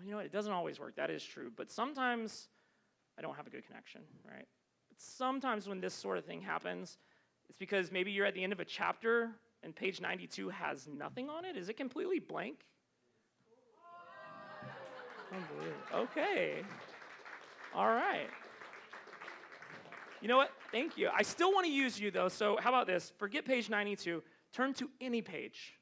Speaker 2: you know what? It doesn't always work. That is true. But sometimes I don't have a good connection, right? But sometimes when this sort of thing happens, it's because maybe you're at the end of a chapter and page 92 has nothing on it. Is it completely blank? Unbelievable. Okay. All right. You know what? Thank you. I still want to use you, though, so how about this? Forget page 92. Turn to any page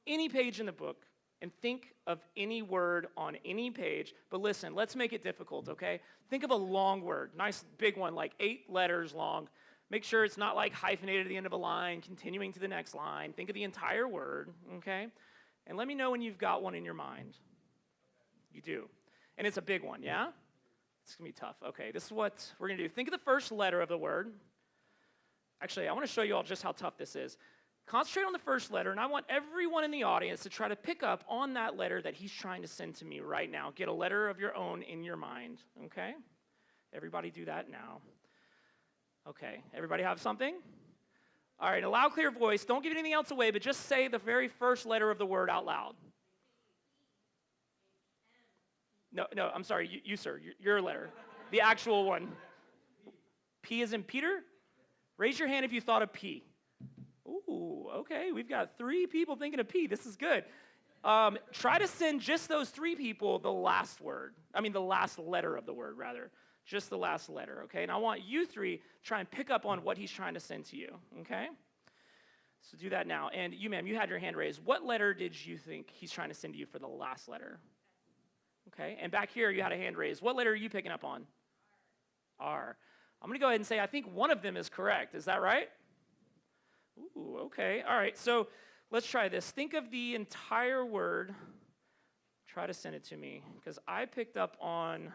Speaker 2: in the book, and think of any word on any page. But listen, let's make it difficult, okay? Think of a long word, nice big one, like 8 letters long. Make sure it's not like hyphenated at the end of a line, continuing to the next line. Think of the entire word, okay? And let me know when you've got one in your mind. You do. And it's a big one, yeah? It's going to be tough. Okay, this is what we're going to do. Think of the first letter of the word. Actually, I want to show you all just how tough this is. Concentrate on the first letter, and I want everyone in the audience to try to pick up on that letter that he's trying to send to me right now. Get a letter of your own in your mind, okay? Everybody do that now. Okay, everybody have something? All right, in a loud, clear voice. Don't give anything else away, but just say the very first letter of the word out loud. No, I'm sorry, you sir, your letter. The actual one. P as in Peter? Raise your hand if you thought of P. Ooh, okay, we've got 3 people thinking of P. This is good. Try to send just those 3 people the last letter of the word, rather. Just the last letter, okay? And I want you 3 try and pick up on what he's trying to send to you, okay? So do that now. And you, ma'am, you had your hand raised. What letter did you think he's trying to send to you for the last letter? Okay, and back here you had a hand raised. What letter are you picking up on? R. I'm going to go ahead and say I think one of them is correct. Is that right? Ooh, okay. All right, so let's try this. Think of the entire word. Try to send it to me, because I picked up on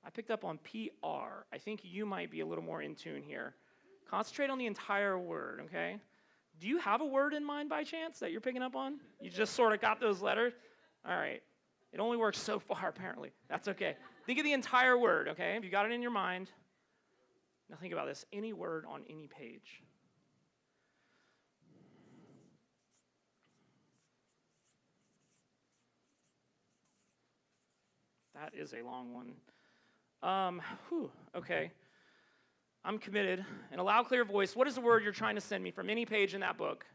Speaker 2: PR. I think you might be a little more in tune here. Concentrate on the entire word, okay? Do you have a word in mind by chance that you're picking up on? You just sort of got those letters? All right. It only works so far, apparently. That's okay. Think of the entire word, okay? If you got it in your mind. Now think about this. Any word on any page. That is a long one. Okay. I'm committed. In a loud, clear voice, what is the word you're trying to send me from any page in that book?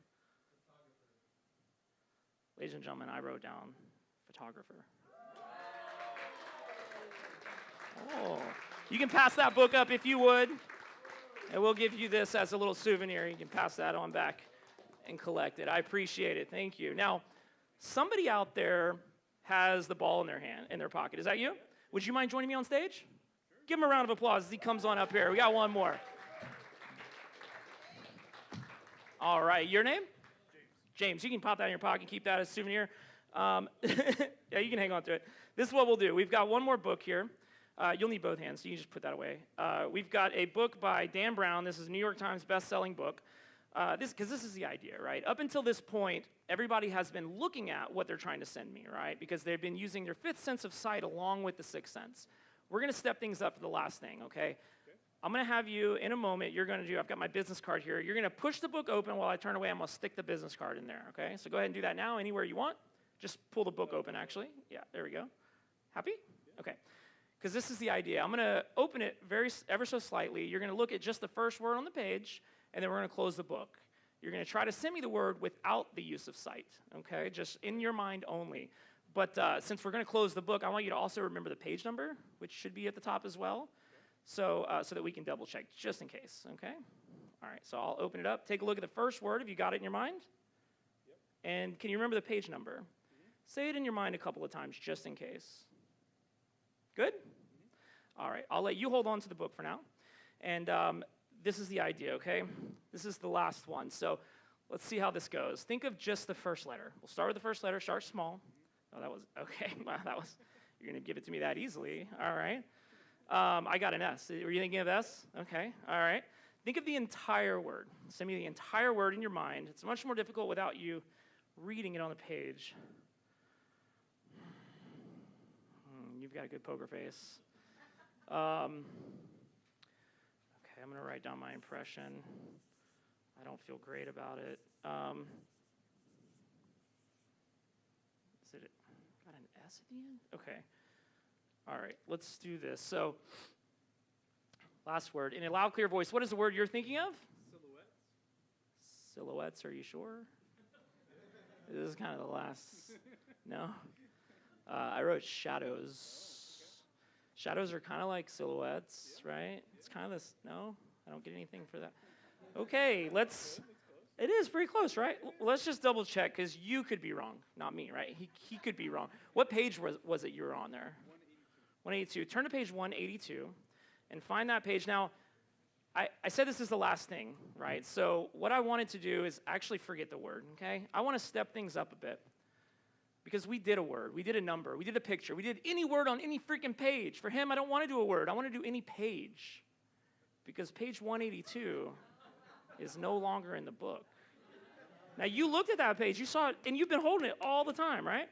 Speaker 2: Ladies and gentlemen, I wrote down photographer. Oh, you can pass that book up if you would, and we'll give you this as a little souvenir. You can pass that on back and collect it. I appreciate it. Thank you. Now, somebody out there has the ball in their hand, in their pocket. Is that you? Would you mind joining me on stage? Give him a round of applause as he comes on up here. We got one more. All right, your name? James. You can pop that in your pocket and keep that as a souvenir. Yeah, you can hang on to it. This is what we'll do. We've got one more book here. You'll need both hands, so you can just put that away. We've got a book by Dan Brown. This is a New York Times best-selling book. Because this is the idea, right? Up until this point, everybody has been looking at what they're trying to send me, right? Because they've been using their 5th sense of sight along with the 6th sense. We're going to step things up for the last thing, okay? I'm going to have you, in a moment, I've got my business card here. You're going to push the book open while I turn away. I'm going to stick the business card in there, okay? So go ahead and do that now, anywhere you want. Just pull the book open, actually. Yeah, there we go. Happy? Okay. Because this is the idea. I'm going to open it ever so slightly. You're going to look at just the first word on the page, and then we're going to close the book. You're going to try to send me the word without the use of sight, okay? Just in your mind only. But since we're going to close the book, I want you to also remember the page number, which should be at the top as well, so that we can double check, just in case, okay? All right, so I'll open it up. Take a look at the first word, if you got it in your mind. Yep. And can you remember the page number? Mm-hmm. Say it in your mind a couple of times, just in case. Good? Mm-hmm. All right, I'll let you hold on to the book for now. And this is the idea, okay? This is the last one, so let's see how this goes. Think of just the first letter. We'll start with the first letter, start small. Oh, that was, okay, wow, you're going to give it to me that easily, all right. I got an S. Were you thinking of S? Okay, all right. Think of the entire word. Send me the entire word in your mind. It's much more difficult without you reading it on the page. You've got a good poker face. Okay, I'm going to write down my impression. I don't feel great about it. Is it got an S at the end? Okay. All right, let's do this. So, last word. In a loud, clear voice, what is the word you're thinking of? Silhouettes. Silhouettes, are you sure? This is kind of the last. No? I wrote shadows. Shadows are kind of like silhouettes, right? It's kind of this. No? I don't get anything for that. Okay, it is pretty close, right? Let's just double check, because you could be wrong, not me, right? He could be wrong. What page was it you were on there? 182. Turn to page 182 and find that page. Now, I said this is the last thing, right? So what I wanted to do is actually forget the word, okay? I want to step things up a bit, because we did a word, we did a number, we did a picture, we did any word on any freaking page. For him, I don't want to do a word. I want to do any page, because page 182 is no longer in the book. Now, you looked at that page, you saw it, and you've been holding it all the time, right?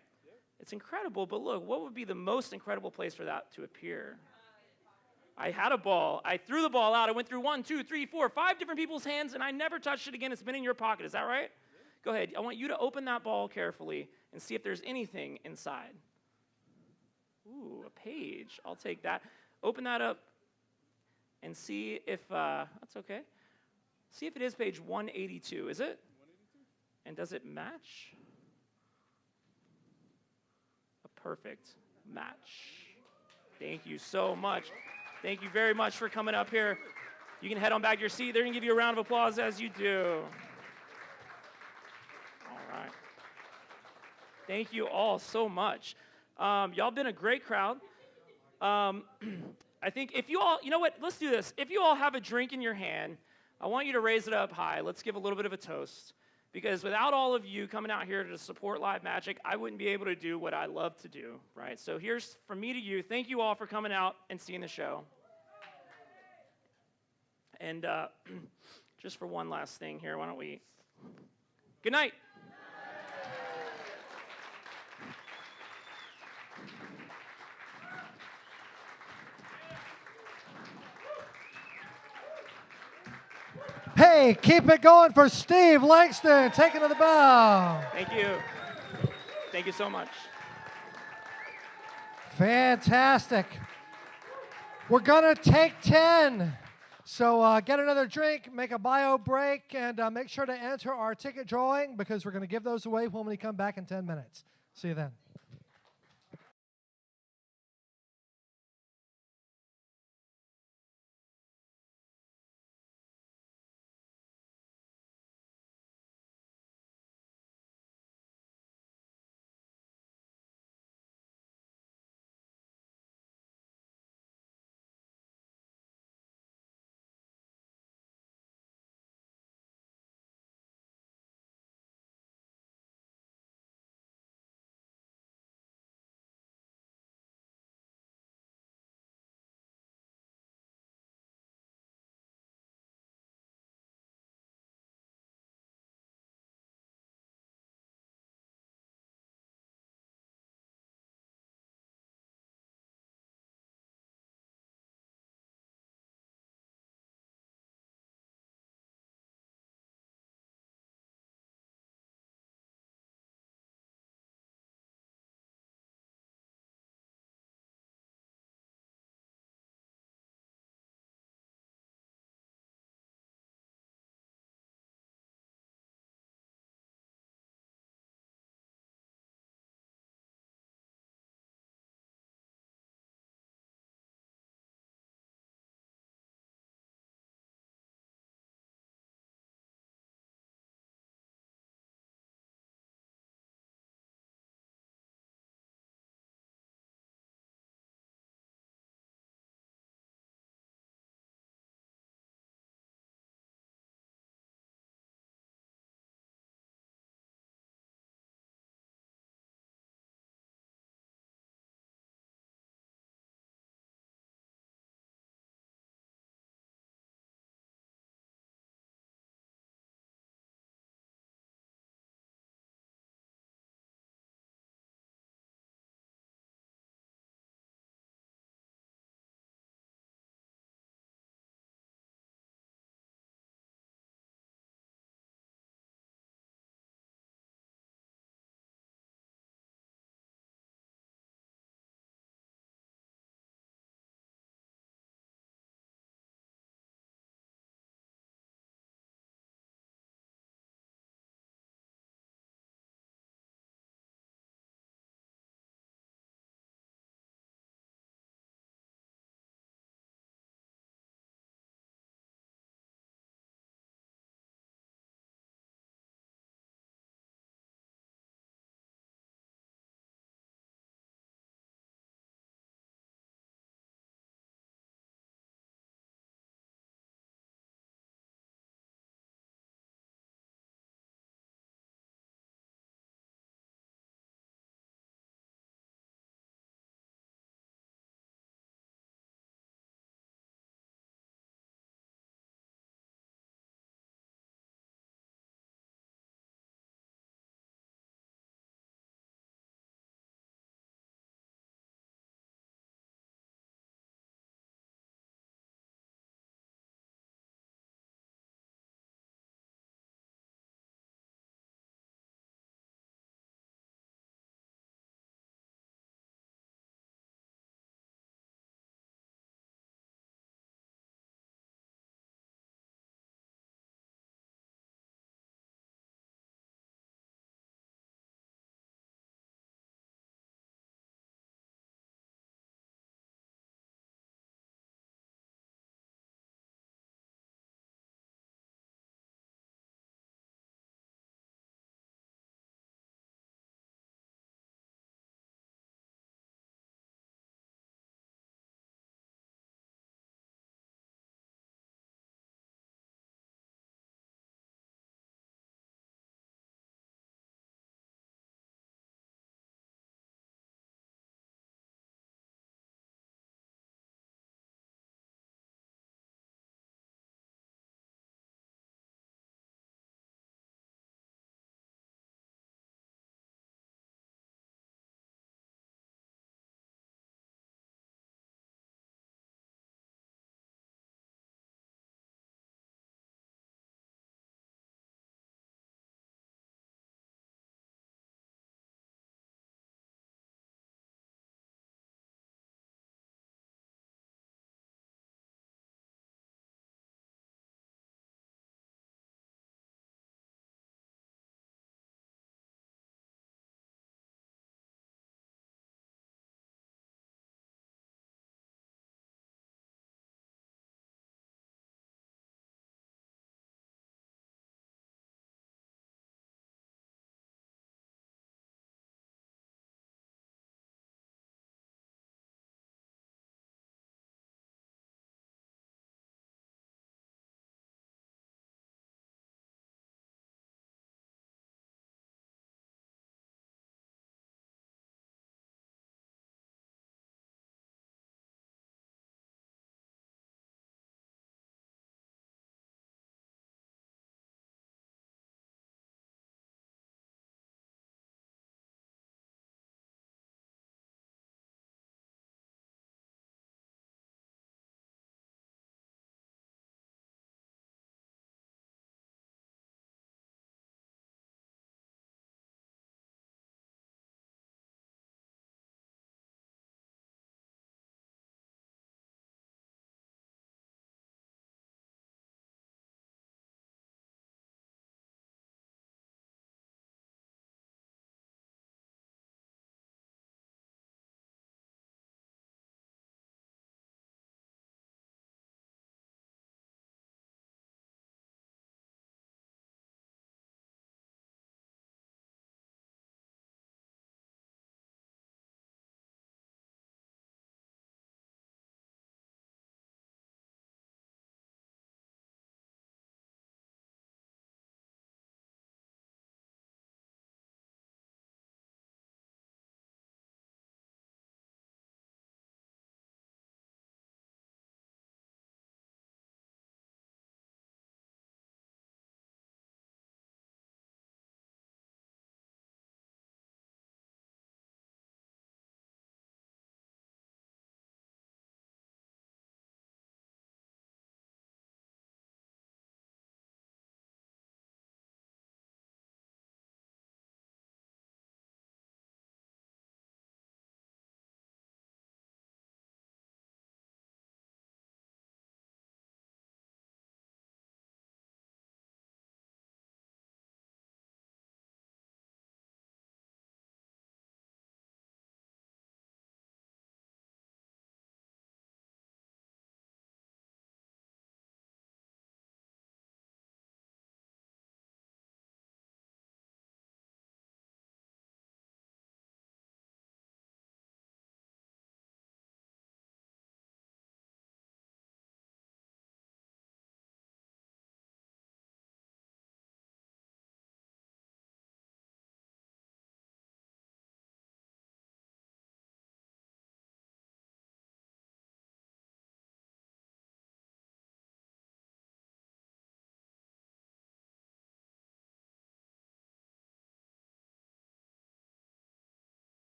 Speaker 2: It's incredible, but look, what would be the most incredible place for that to appear? I had a ball. I threw the ball out. I went through 1, 2, 3, 4, 5 different people's hands, and I never touched it again. It's been in your pocket. Is that right? Go ahead. I want you to open that ball carefully and see if there's anything inside. Ooh, a page. I'll take that. Open that up and see if, that's okay. See if it is page 182. Is it? 182. And does it match? Perfect match. Thank you so much. Thank you very much for coming up here. You can head on back to your seat. They're going to give you a round of applause as you do. All right. Thank you all so much. Y'all been a great crowd. I think if you all, you know what, let's do this. If you all have a drink in your hand, I want you to raise it up high. Let's give a little bit of a toast. Because without all of you coming out here to support Live Magic, I wouldn't be able to do what I love to do, right? So here's from me to you. Thank you all for coming out and seeing the show. And just for one last thing here, why don't we... Good night.
Speaker 1: Hey, keep it going for Steve Langston, taking to the bow.
Speaker 2: Thank you. Thank you so much.
Speaker 1: Fantastic. We're going to take 10. So get another drink, make a bio break, and make sure to enter our ticket drawing, because we're going to give those away when we come back in 10 minutes. See you then.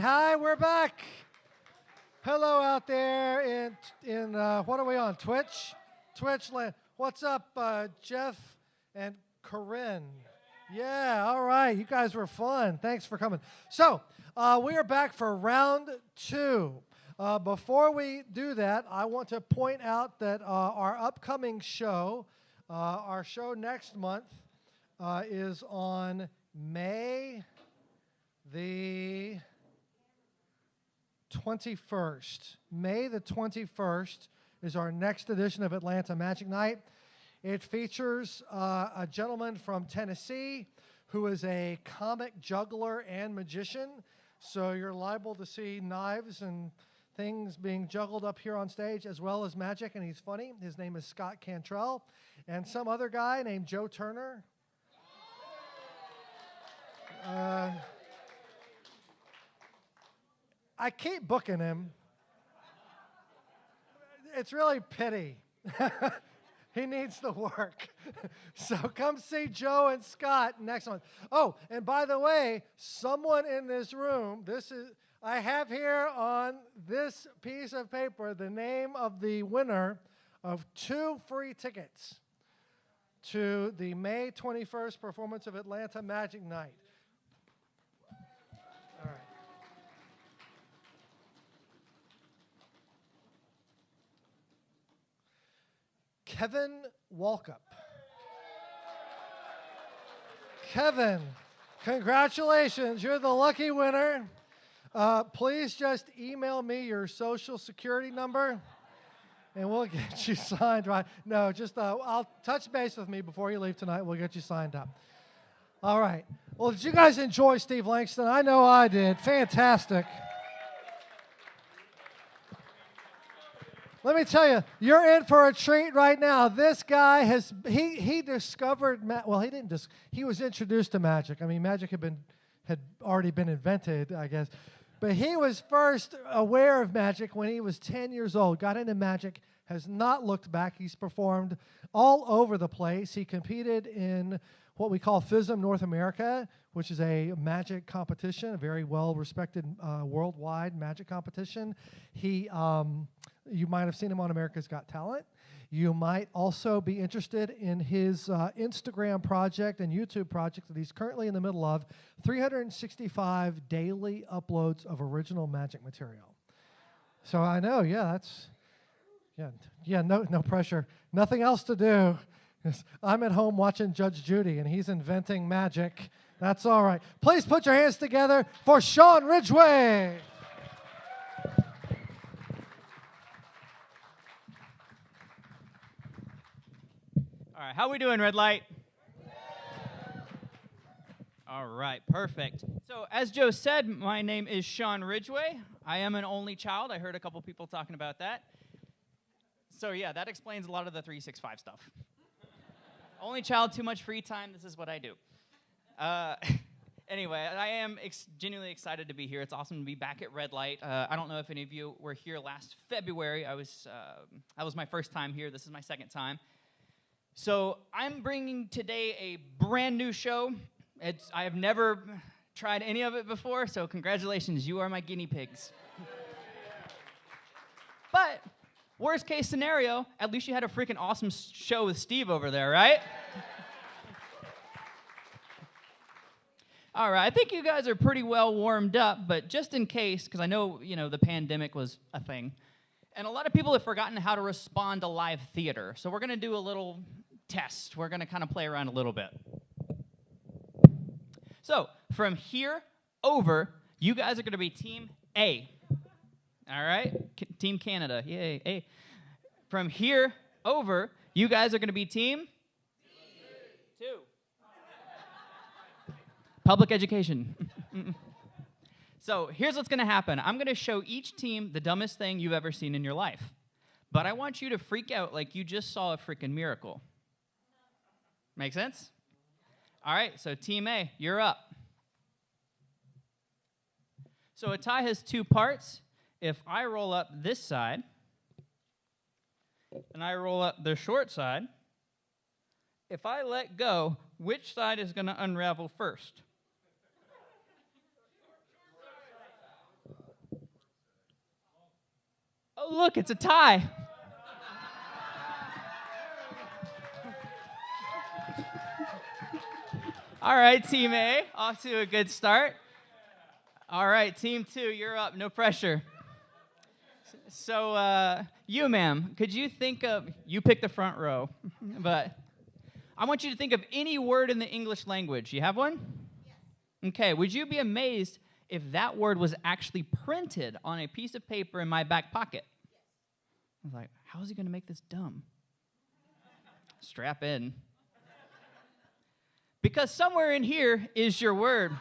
Speaker 1: Hi, we're back. Hello out there in what are we on? Twitch land. What's up, Jeff and Corinne? Yeah, all right. You guys were fun. Thanks for coming. So we are back for round 2. Before we do that, I want to point out that our upcoming show, our show next month, is on May the 21st. May the 21st is our next edition of Atlanta Magic Night. It features a gentleman from Tennessee who is a comic juggler and magician. So you're liable to see knives and things being juggled up here on stage, as well as magic, and he's funny. His name is Scott Cantrell. And some other guy named Joe Turner. I keep booking him. It's really pity. He needs the work. So come see Joe and Scott next month. Oh, and by the way, someone in this room, I have here on this piece of paper the name of the winner of 2 free tickets to the May 21st performance of Atlanta Magic Night. All right. Kevin Walkup. Kevin, congratulations. You're the lucky winner. Please just email me your social security number, and we'll get you signed. Right? No, just I'll touch base with me before you leave tonight. We'll get you signed up. All right. Well, did you guys enjoy Steve Langston? I know I did. Fantastic. Let me tell you, you're in for a treat right now. This guy he discovered, he was introduced to magic. I mean, magic had already been invented, I guess. But he was first aware of magic when he was 10 years old, got into magic, has not looked back. He's performed all over the place. He competed in what we call FISM North America, which is a magic competition, a very well-respected worldwide magic competition. You might have seen him on America's Got Talent. You might also be interested in his Instagram project and YouTube project that he's currently in the middle of, 365 daily uploads of original magic material. So I know, no pressure. Nothing else to do. I'm at home watching Judge Judy, and he's inventing magic. That's all right. Please put your hands together for Sean Ridgeway.
Speaker 6: All right, how we doing, Red Light? All right, perfect. So as Joe said, my name is Sean Ridgeway. I am an only child. I heard a couple people talking about that. So yeah, that explains a lot of the 365 stuff. Only child, too much free time. This is what I do. Anyway, I am genuinely excited to be here. It's awesome to be back at Red Light. I don't know if any of you were here last February. That was my first time here. This is my second time. So I'm bringing today a brand new show. I have never tried any of it before, so congratulations, you are my guinea pigs. But worst case scenario, at least you had a freaking awesome show with Steve over there, right? All right, I think you guys are pretty well warmed up, but just in case, because I know, the pandemic was a thing, and a lot of people have forgotten how to respond to live theater. So we're going to do a little test. We're going to kind of play around a little bit. So from here over, you guys are going to be Team A. All right? Team Canada. Yay. A. From here over, you guys are going to be Team 2. Public education. So here's what's going to happen. I'm going to show each team the dumbest thing you've ever seen in your life. But I want you to freak out like you just saw a freaking miracle. Make sense? All right, so Team A, you're up. So a tie has 2 parts. If I roll up this side, and I roll up the short side, if I let go, which side is going to unravel first? Oh, look, it's a tie. All right, Team A, off to a good start. All right, Team 2, you're up. No pressure. So, you, ma'am, could you think of, you pick the front row, but I want you to think of any word in the English language. You have one? Yes. Okay, would you be amazed if that word was actually printed on a piece of paper in my back pocket? Yes. I was like, how is he going to make this dumb? Strap in. Because somewhere in here is your word.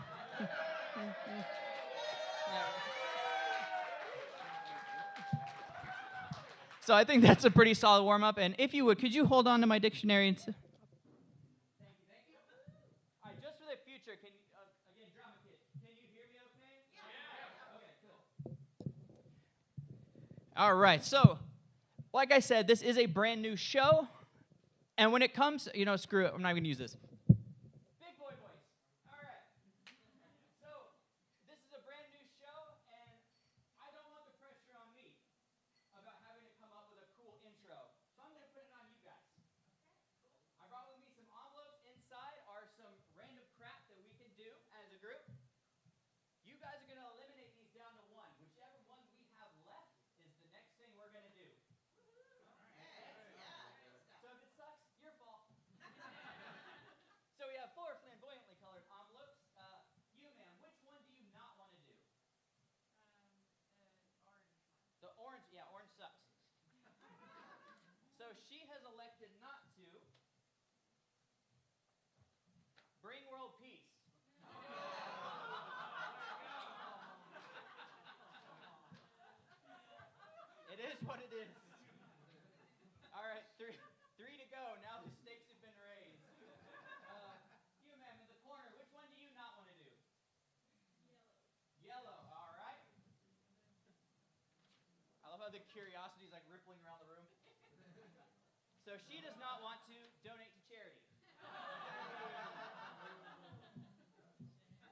Speaker 6: So I think that's a pretty solid warm-up. And if you would, could you hold on to my dictionary? Thank you. All right, just for the future, can you, again, drama kid, can you hear me okay? Yeah. Okay, cool. All right, so like I said, this is a brand new show. And when it comes, screw it, I'm not going to use this. Big boy voice. All right. So this is a brand new show, and I don't want the pressure on me about having to come up with a cool intro. So I'm going to put it on you guys. I brought with me some envelopes. Inside are some random crap that we can do as a group. You guys are going to eliminate these down to one. Whichever one we have left is the next thing we're going to do. So if it sucks, your fault. So we have 4 flamboyantly colored envelopes. You, ma'am, which one do you not want to do? Orange. The orange, yeah, orange sucks. So she has elected not to bring world peace. It is what it is. All right, three to go. Now the stakes have been raised. You, ma'am, in the corner, which one do you not want to do? Yellow. Yellow, all right. I love how the curiosity is like rippling around the room. So she does not want to donate to charity.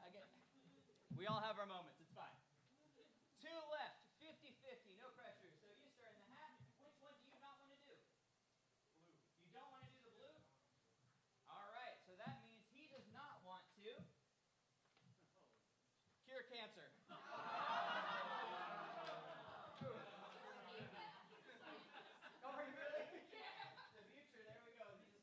Speaker 6: Again, we all have our moments. It's fine. 2 left, 50-50, no pressure. So you, sir, in the hat, which one do you not want to do? Blue. You don't want to do the blue? All right, so that means he does not want to cure cancer. Oh, are you really? The future, there we go. These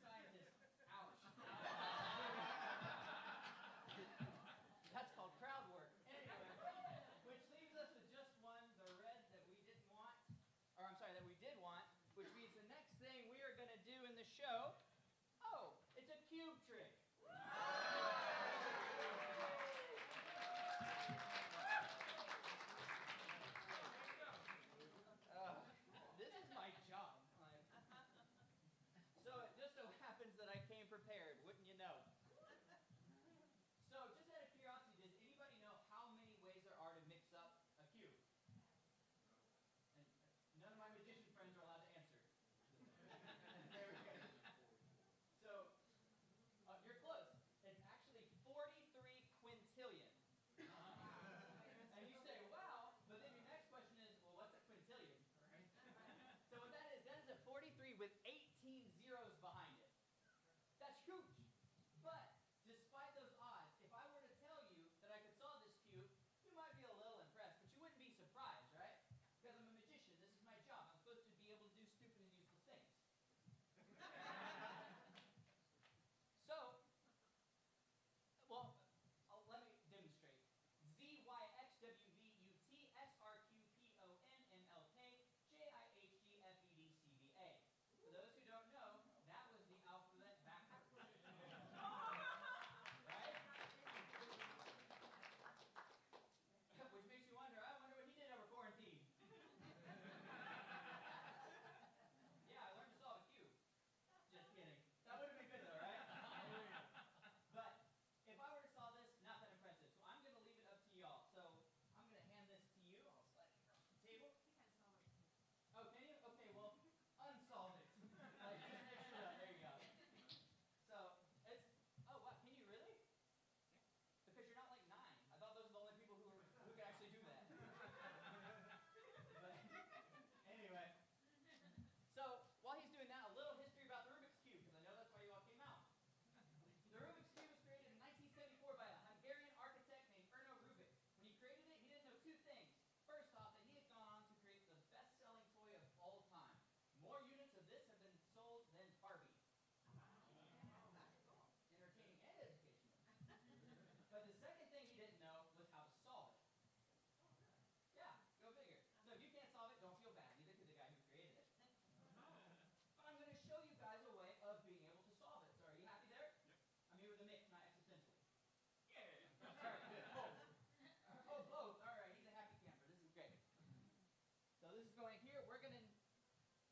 Speaker 6: going here.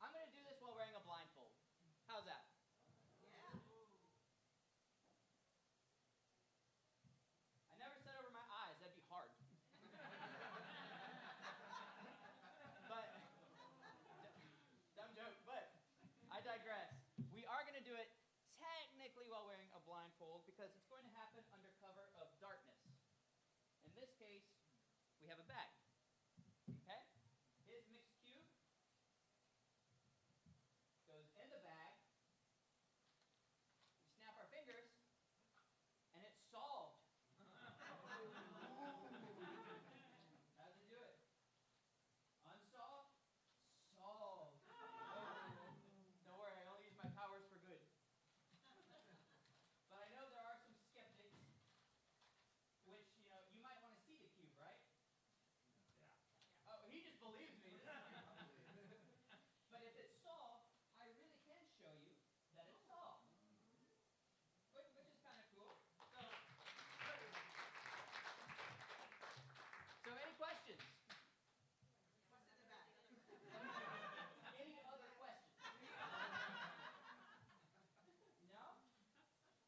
Speaker 6: I'm gonna do this while wearing a blindfold. How's that? I never said over my eyes. That'd be hard. But dumb joke. But I digress. We are gonna do it technically while wearing a blindfold because it's going to happen under cover of darkness. In this case, we have a bag. Okay? His mixed cube goes in the bag. We snap our fingers, and it's solved. How does it do it? Unsolved, solved. Don't worry, I only use my powers for good. But I know there are some skeptics, which, you might want to see the cube, right? Yeah. Oh, he just believes me. But if it's solved, I really can show you that it's solved. Which is kind of cool. So any questions?
Speaker 3: What's in the back?
Speaker 6: Any other questions? No?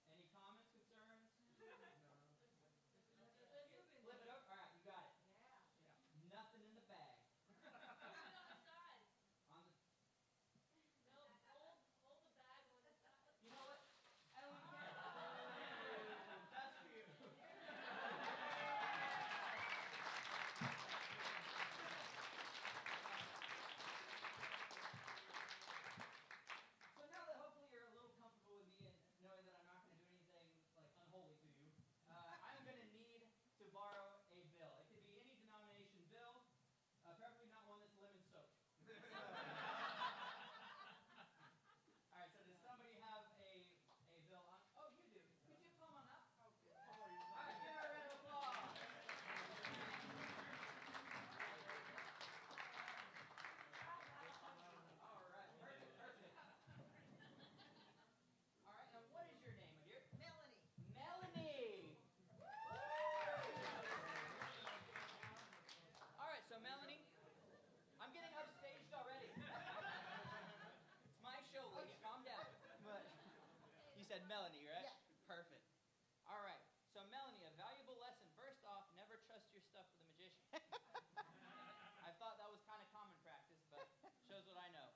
Speaker 6: Any comments, concerns? Flip it over. All right, you got it.
Speaker 3: Yeah.
Speaker 6: Nothing in the bag. On the. You know what? I don't even care. That's for you. So now that hopefully you're a little comfortable with me and knowing that I'm not going to do anything like unholy to you, I'm going to need to borrow a bill. It could be any denomination bill, preferably not one that's lemon soaked. All right, so does somebody have a bill on? Oh, you do. Could you come on up? Oh, good. All right, give her a round of applause. All right, perfect, perfect. All right, now what is your name, my dear?
Speaker 3: Melanie.
Speaker 6: Melanie. All right, so Melanie, I'm getting upstaged already. It's my show, lady. Calm down. But you said Melanie, right?
Speaker 3: Yes.
Speaker 6: Perfect. All right. So Melanie, a valuable lesson. First off, never trust your stuff with a magician. I thought that was kind of common practice, but shows what I know.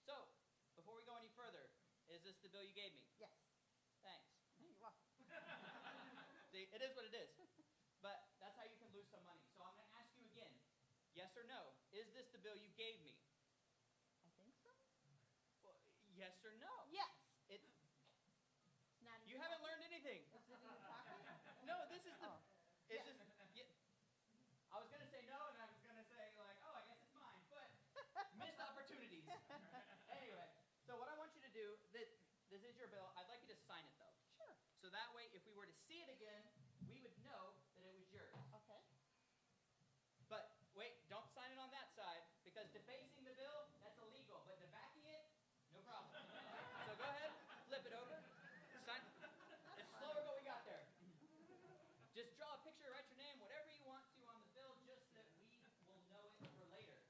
Speaker 6: So, before we go any further, is this the bill you gave me?
Speaker 3: Yes.
Speaker 6: Thanks.
Speaker 3: You're welcome.
Speaker 6: See, it is what it is. But that's how you can lose some money. So I'm going to ask you again, yes or no, is this the bill you gave me?
Speaker 3: I think so.
Speaker 6: Well, yes or no?
Speaker 3: Yes.
Speaker 6: It,
Speaker 3: It's not in
Speaker 6: you
Speaker 3: your
Speaker 6: haven't
Speaker 3: pocket?
Speaker 6: learned anything.
Speaker 3: Is it in your pocket?
Speaker 6: No, this is the.
Speaker 3: Oh.
Speaker 6: Is
Speaker 3: Yes.
Speaker 6: this? Yeah, I was gonna say no, and I was gonna say like, oh, I guess it's mine, but missed opportunities. Anyway, so what I want you to do, this is your bill. I'd like you to sign it though.
Speaker 3: Sure.
Speaker 6: So that way, if we were to see it again, we would know that it was yours.
Speaker 3: Okay.
Speaker 6: But wait, don't sign it on that side because defacing the bill, that's illegal. But debacking it, no problem. So go ahead, flip it over, sign. It's slower, but we got there. Just draw a picture, write your name, whatever you want to on the bill, just that we will know it for later.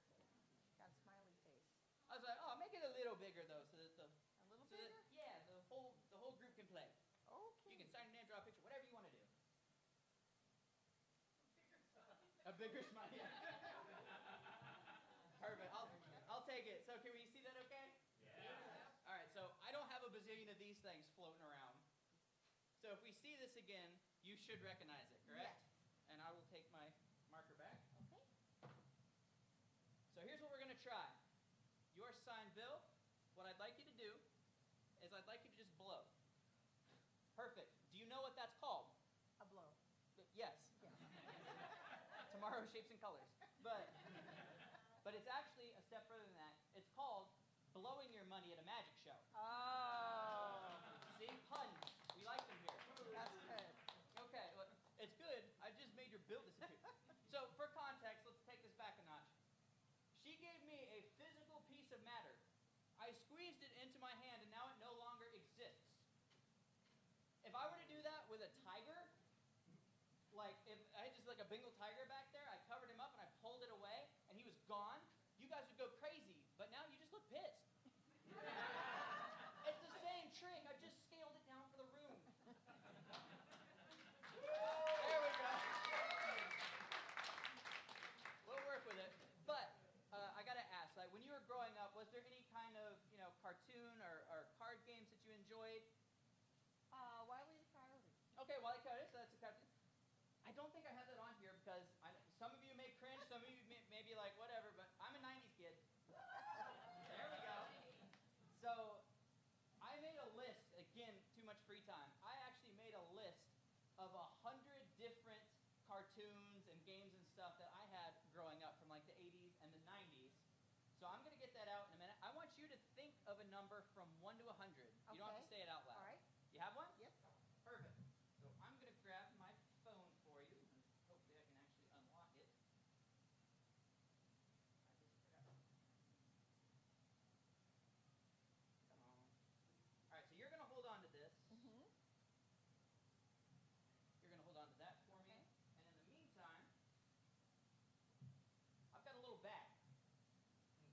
Speaker 3: Got a smiley face.
Speaker 6: I was like, oh, make it a little bigger though, so that
Speaker 3: A little
Speaker 6: so that,
Speaker 3: bigger?
Speaker 6: yeah, the whole group can play.
Speaker 3: Okay.
Speaker 6: You can sign your name, draw a picture, whatever you want to do. A bigger smile. Yeah. Perfect. I'll take it. So can we see that okay? Yeah. All right, so I don't have a bazillion of these things floating around. So if we see this again, you should recognize it, correct?
Speaker 3: Yes.
Speaker 6: And I will take my marker back.
Speaker 3: Okay.
Speaker 6: So here's what we're going to try. Your signed bill, what I'd like you to do is I'd like you to just blow. Perfect. Do you know what that's called?
Speaker 3: A blow.
Speaker 6: Yes.
Speaker 3: Yes.
Speaker 6: Tomorrow, shapes and colors. But it's actually a step further than that. It's called blowing your money at a magic show.
Speaker 3: Oh.
Speaker 6: See? Puns. We like them here.
Speaker 3: That's good.
Speaker 6: Okay, look, it's good. I just made your bill disappear. So for context, let's take this back a notch. She gave me a physical piece of matter. I squeezed it into my hand, and now it no longer exists. If I were to do that with a tiger, like if I had just like a Bengal tiger back there, I covered him up and I pulled it away, and he was gone, you guys would go cartoon or card games that you enjoyed?
Speaker 3: Wile E. Coyote.
Speaker 6: Okay, Wile E. Coyote, so that's a cartoon. I don't think I have that on here because some of you may cringe, some of you may be like, whatever, but I'm a 90s kid. There we go. So I made a list, again, too much free time. I actually made a list of 100 different cartoons and games and stuff that I had growing up from like the 80s and the 90s. So I'm going to get that out in a minute. I want you to think of a number from 1 to 100. You don't have to
Speaker 3: Okay.
Speaker 6: say it out loud.
Speaker 3: All right.
Speaker 6: You have one?
Speaker 3: Yes.
Speaker 6: Perfect. So I'm going to grab my phone for you. And hopefully I can actually unlock it. I just forgot. Come on. All right, so you're going to hold on to this.
Speaker 3: Mm-hmm.
Speaker 6: You're going to hold on to that for me.
Speaker 3: Okay.
Speaker 6: And in the meantime, I've got a little bag.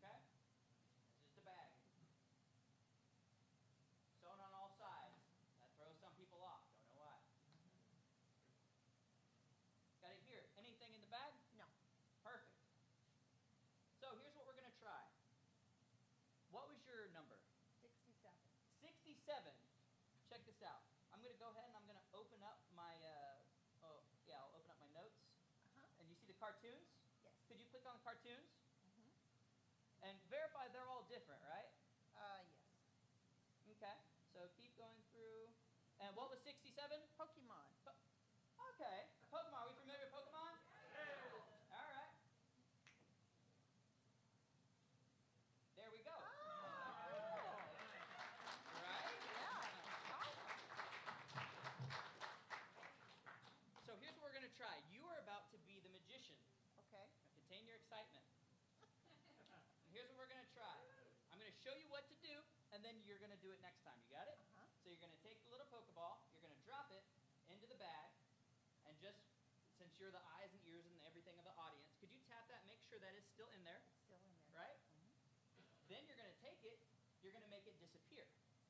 Speaker 6: Okay? It's just a bag. Sewn on all sides. That throws some people off. Don't know why. Got it here. Anything in the bag?
Speaker 3: No.
Speaker 6: Perfect. So here's what we're going to try. What was your number?
Speaker 3: 67.
Speaker 6: 67. Check this out. I'm going to go ahead and I'm going to open up my, I'll open up my notes.
Speaker 3: Uh-huh.
Speaker 6: And you see the cartoons?
Speaker 3: Yes.
Speaker 6: Could you click on the cartoons?
Speaker 3: Mm-hmm.
Speaker 6: And verify they're all different, right?
Speaker 3: Yes.
Speaker 6: Okay. So keep going through. And what was 67?
Speaker 3: Pokemon.
Speaker 6: Okay. Pokemon. Are we familiar with Pokemon? All right. There we go.
Speaker 3: Oh.
Speaker 6: Right?
Speaker 3: Yeah. Awesome.
Speaker 6: So here's what we're going to try. You are about to be the magician.
Speaker 3: Okay.
Speaker 6: Now contain your excitement. And here's what we're going to try. I'm going to show you what to do, and then you're going to do it next time. You got it?
Speaker 3: Uh-huh.
Speaker 6: So you're going to take the little Pokeball, you're going to drop it into the bag, and just, since you're the eyes and ears and everything of the audience, could you tap that, make sure that is still in there,
Speaker 3: It's still in there.
Speaker 6: right? Then you're going to take it, you're going to make it disappear.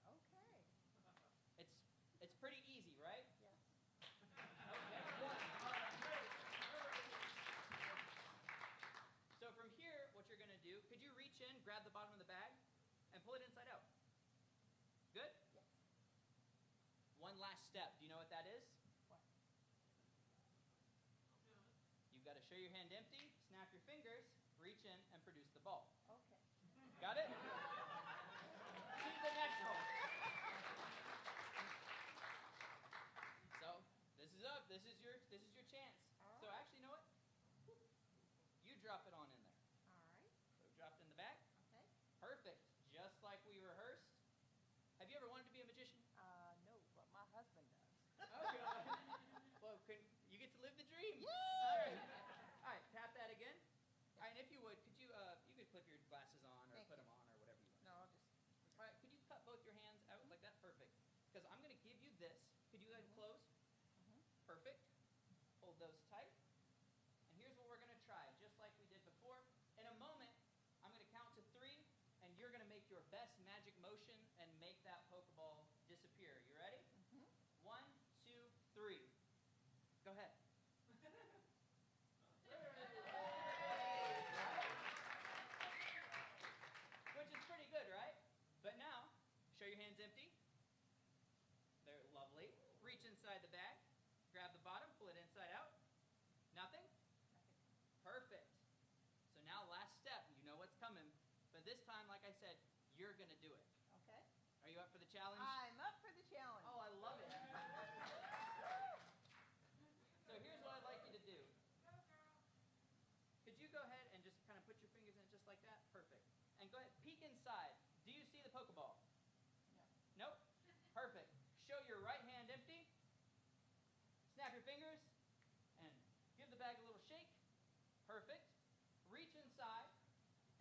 Speaker 3: Okay.
Speaker 6: It's pretty easy, right?
Speaker 3: Yes.
Speaker 6: Okay, good. All right, great. So from here, what you're going to do, could you reach in, grab the bottom of the bag, and pull it inside out? Good?
Speaker 3: Yes.
Speaker 6: One last step. Do you know what that is?
Speaker 3: What?
Speaker 6: You've got to show your hand empty, snap your fingers, reach in, and produce the ball.
Speaker 3: Okay.
Speaker 6: Got it? See the next one. So this is up. This is your chance.
Speaker 3: All
Speaker 6: So
Speaker 3: right.
Speaker 6: actually, you know what? You drop it on in there.
Speaker 3: All right.
Speaker 6: So drop it in the bag.
Speaker 3: Okay.
Speaker 6: Perfect. Just like we rehearsed. Have you ever wanted to be a magician?
Speaker 3: No, but my husband does.
Speaker 6: Okay. Well, you get to live the dream.
Speaker 3: Yay!
Speaker 6: All right. All right. Tap that again. All right. And if you would, could you clip your glasses on or
Speaker 3: Thank
Speaker 6: put
Speaker 3: you.
Speaker 6: them on or whatever you want.
Speaker 3: No, I'll just.
Speaker 6: All right. Could you cut both your hands out like that? Perfect. Because I'm going to give you this. Could you go ahead and close?
Speaker 3: Mhm.
Speaker 6: Perfect. Hold those tight. And here's what we're going to try, just like we did before. In a moment, I'm going to count to 3, and you're going to make your best magic motion and make that Pokeball disappear. You ready?
Speaker 3: Mhm.
Speaker 6: 1, 2, 3. Go ahead. Which is pretty good, right? But now, show your hands empty. They're lovely. Reach inside the bag. Grab the bottom, pull it inside out. Nothing?
Speaker 3: Nothing.
Speaker 6: Perfect. So now last step. You know what's coming. But this time, like I said, you're going to do it.
Speaker 3: Okay.
Speaker 6: Are you up for the challenge?
Speaker 3: I'm up for the challenge.
Speaker 6: Oh, I love it. So here's what I'd like you to do. Could you go ahead and just kind of put your fingers in just like that? Perfect. And go ahead, peek inside. Do you see the Pokeball?
Speaker 3: No.
Speaker 6: Nope. Perfect. Show your right hand empty. Snap your fingers and give the bag a little shake. Perfect. Reach inside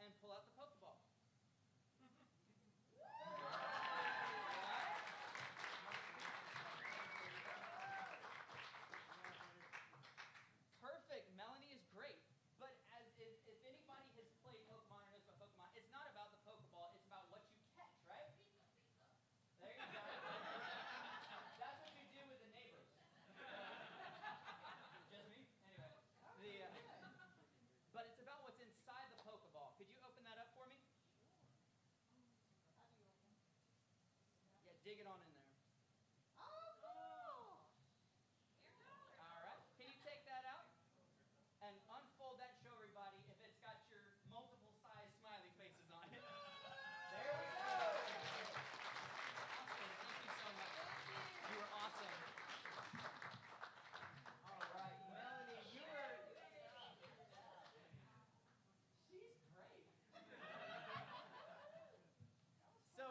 Speaker 6: and pull out the Pokeball. Perfect. Melanie is great. But if anybody has played Pokemon or knows about Pokemon, it's not about the Pokeball, it's about what you catch, right? There you go. That's what you do with the neighbors. Just me? Anyway. dig it on in there.
Speaker 3: Oh, cool.
Speaker 6: All right. Can you take that out and unfold that? Show everybody if it's got your multiple size smiley faces on it. There we go. Austin, thank you so much. You were awesome. All right, Melanie, you were. She's great. So,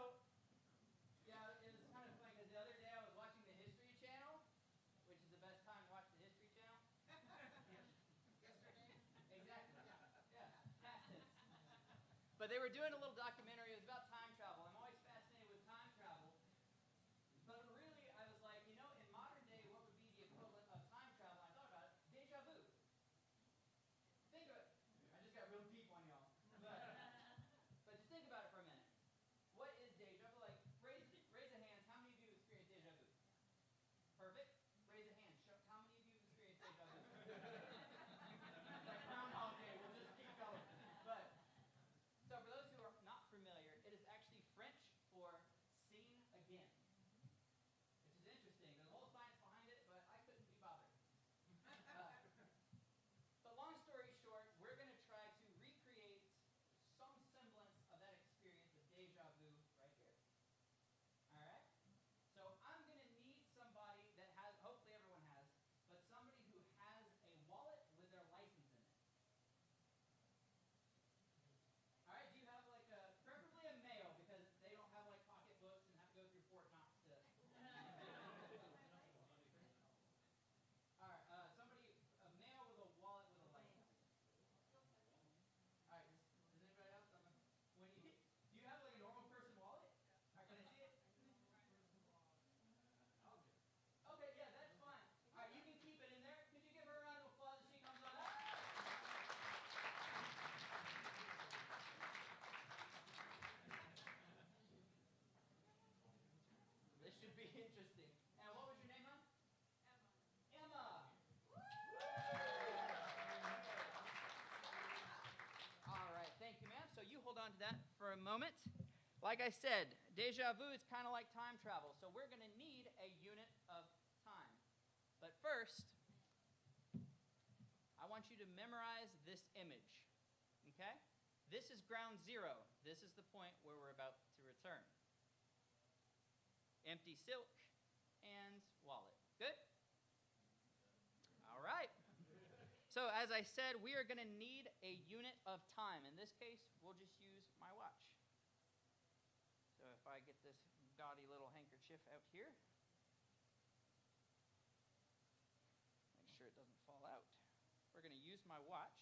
Speaker 6: yeah, it was kind of funny because the other day I was watching the History Channel, which is the best time to watch the History Channel. Exactly. Yeah, past tense. But they were doing a little documentary. It was about time travel. I'm always fascinated with time travel. But really, I was like, you know, in modern day, what would be the equivalent of time travel? I thought about it. Deja vu. Think of it. I just got real deep on y'all. But just think about it for a minute. What is deja vu? Like, raise a hand. How many of you have experienced deja vu? Perfect. Raise a hand. How many of you have experienced deja vu? Like Groundhog Day. We'll just keep going. But so for those who are not familiar, it is actually French for seen again. Which is interesting. There's a whole science behind it, but I couldn't be bothered. But long story short, we're going to try to recreate some semblance of that experience of deja vu right here. All right? So I'm going to need somebody that has, hopefully everyone has, but somebody who has a wallet with their license in it. All right, do you have like preferably a male because they don't have like pocketbooks and have to go through Fort Knox to. All right, somebody, a male with a wallet with a license. All right, does anybody else? When you, do you have like a normal person wallet? All right, can I see it? Okay, yeah, that's fine. All right, you can keep it in there. Could you give her a round of applause as she comes on up? This should be interesting. And what was your name, hon? Emma. All right, thank you, ma'am. So you hold on to that for a moment. Like I said, deja vu is kind of like time travel. So we're going to need a unit of time. But first, I want you to memorize this image. Okay? This is ground zero. This is the point where we're about to return. Empty silk and wallet. Good? All right. So as I said, we are going to need a unit of time. In this case, we'll just use my watch. So if I get this gaudy little handkerchief out here, make sure it doesn't fall out. We're going to use my watch.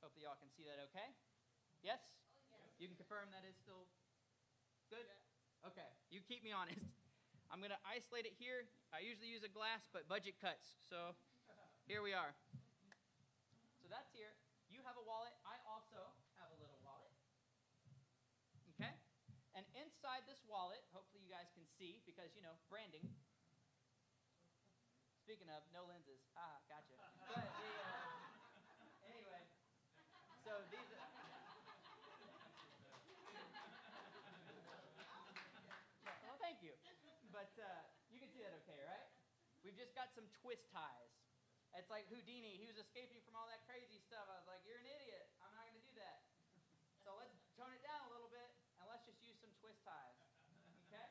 Speaker 6: Hopefully y'all can see that okay. Yes? Yes. You can confirm that is still good? Yeah. Okay. You keep me honest. I'm going to isolate it here. I usually use a glass, but budget cuts. So here we are. So that's here. You have a wallet. I also have a little wallet. Okay? And inside this wallet, hopefully you guys can see, because, you know, branding. Speaking of, no lenses. Ah, gotcha. But anyway, so these are... Well, thank you. But you can see that okay, right? We've just got some twist ties. It's like Houdini. He was escaping from all that crazy stuff. I was like, you're an idiot. I'm not going to do that. So let's tone it down a little bit, and let's just use some twist ties. Okay?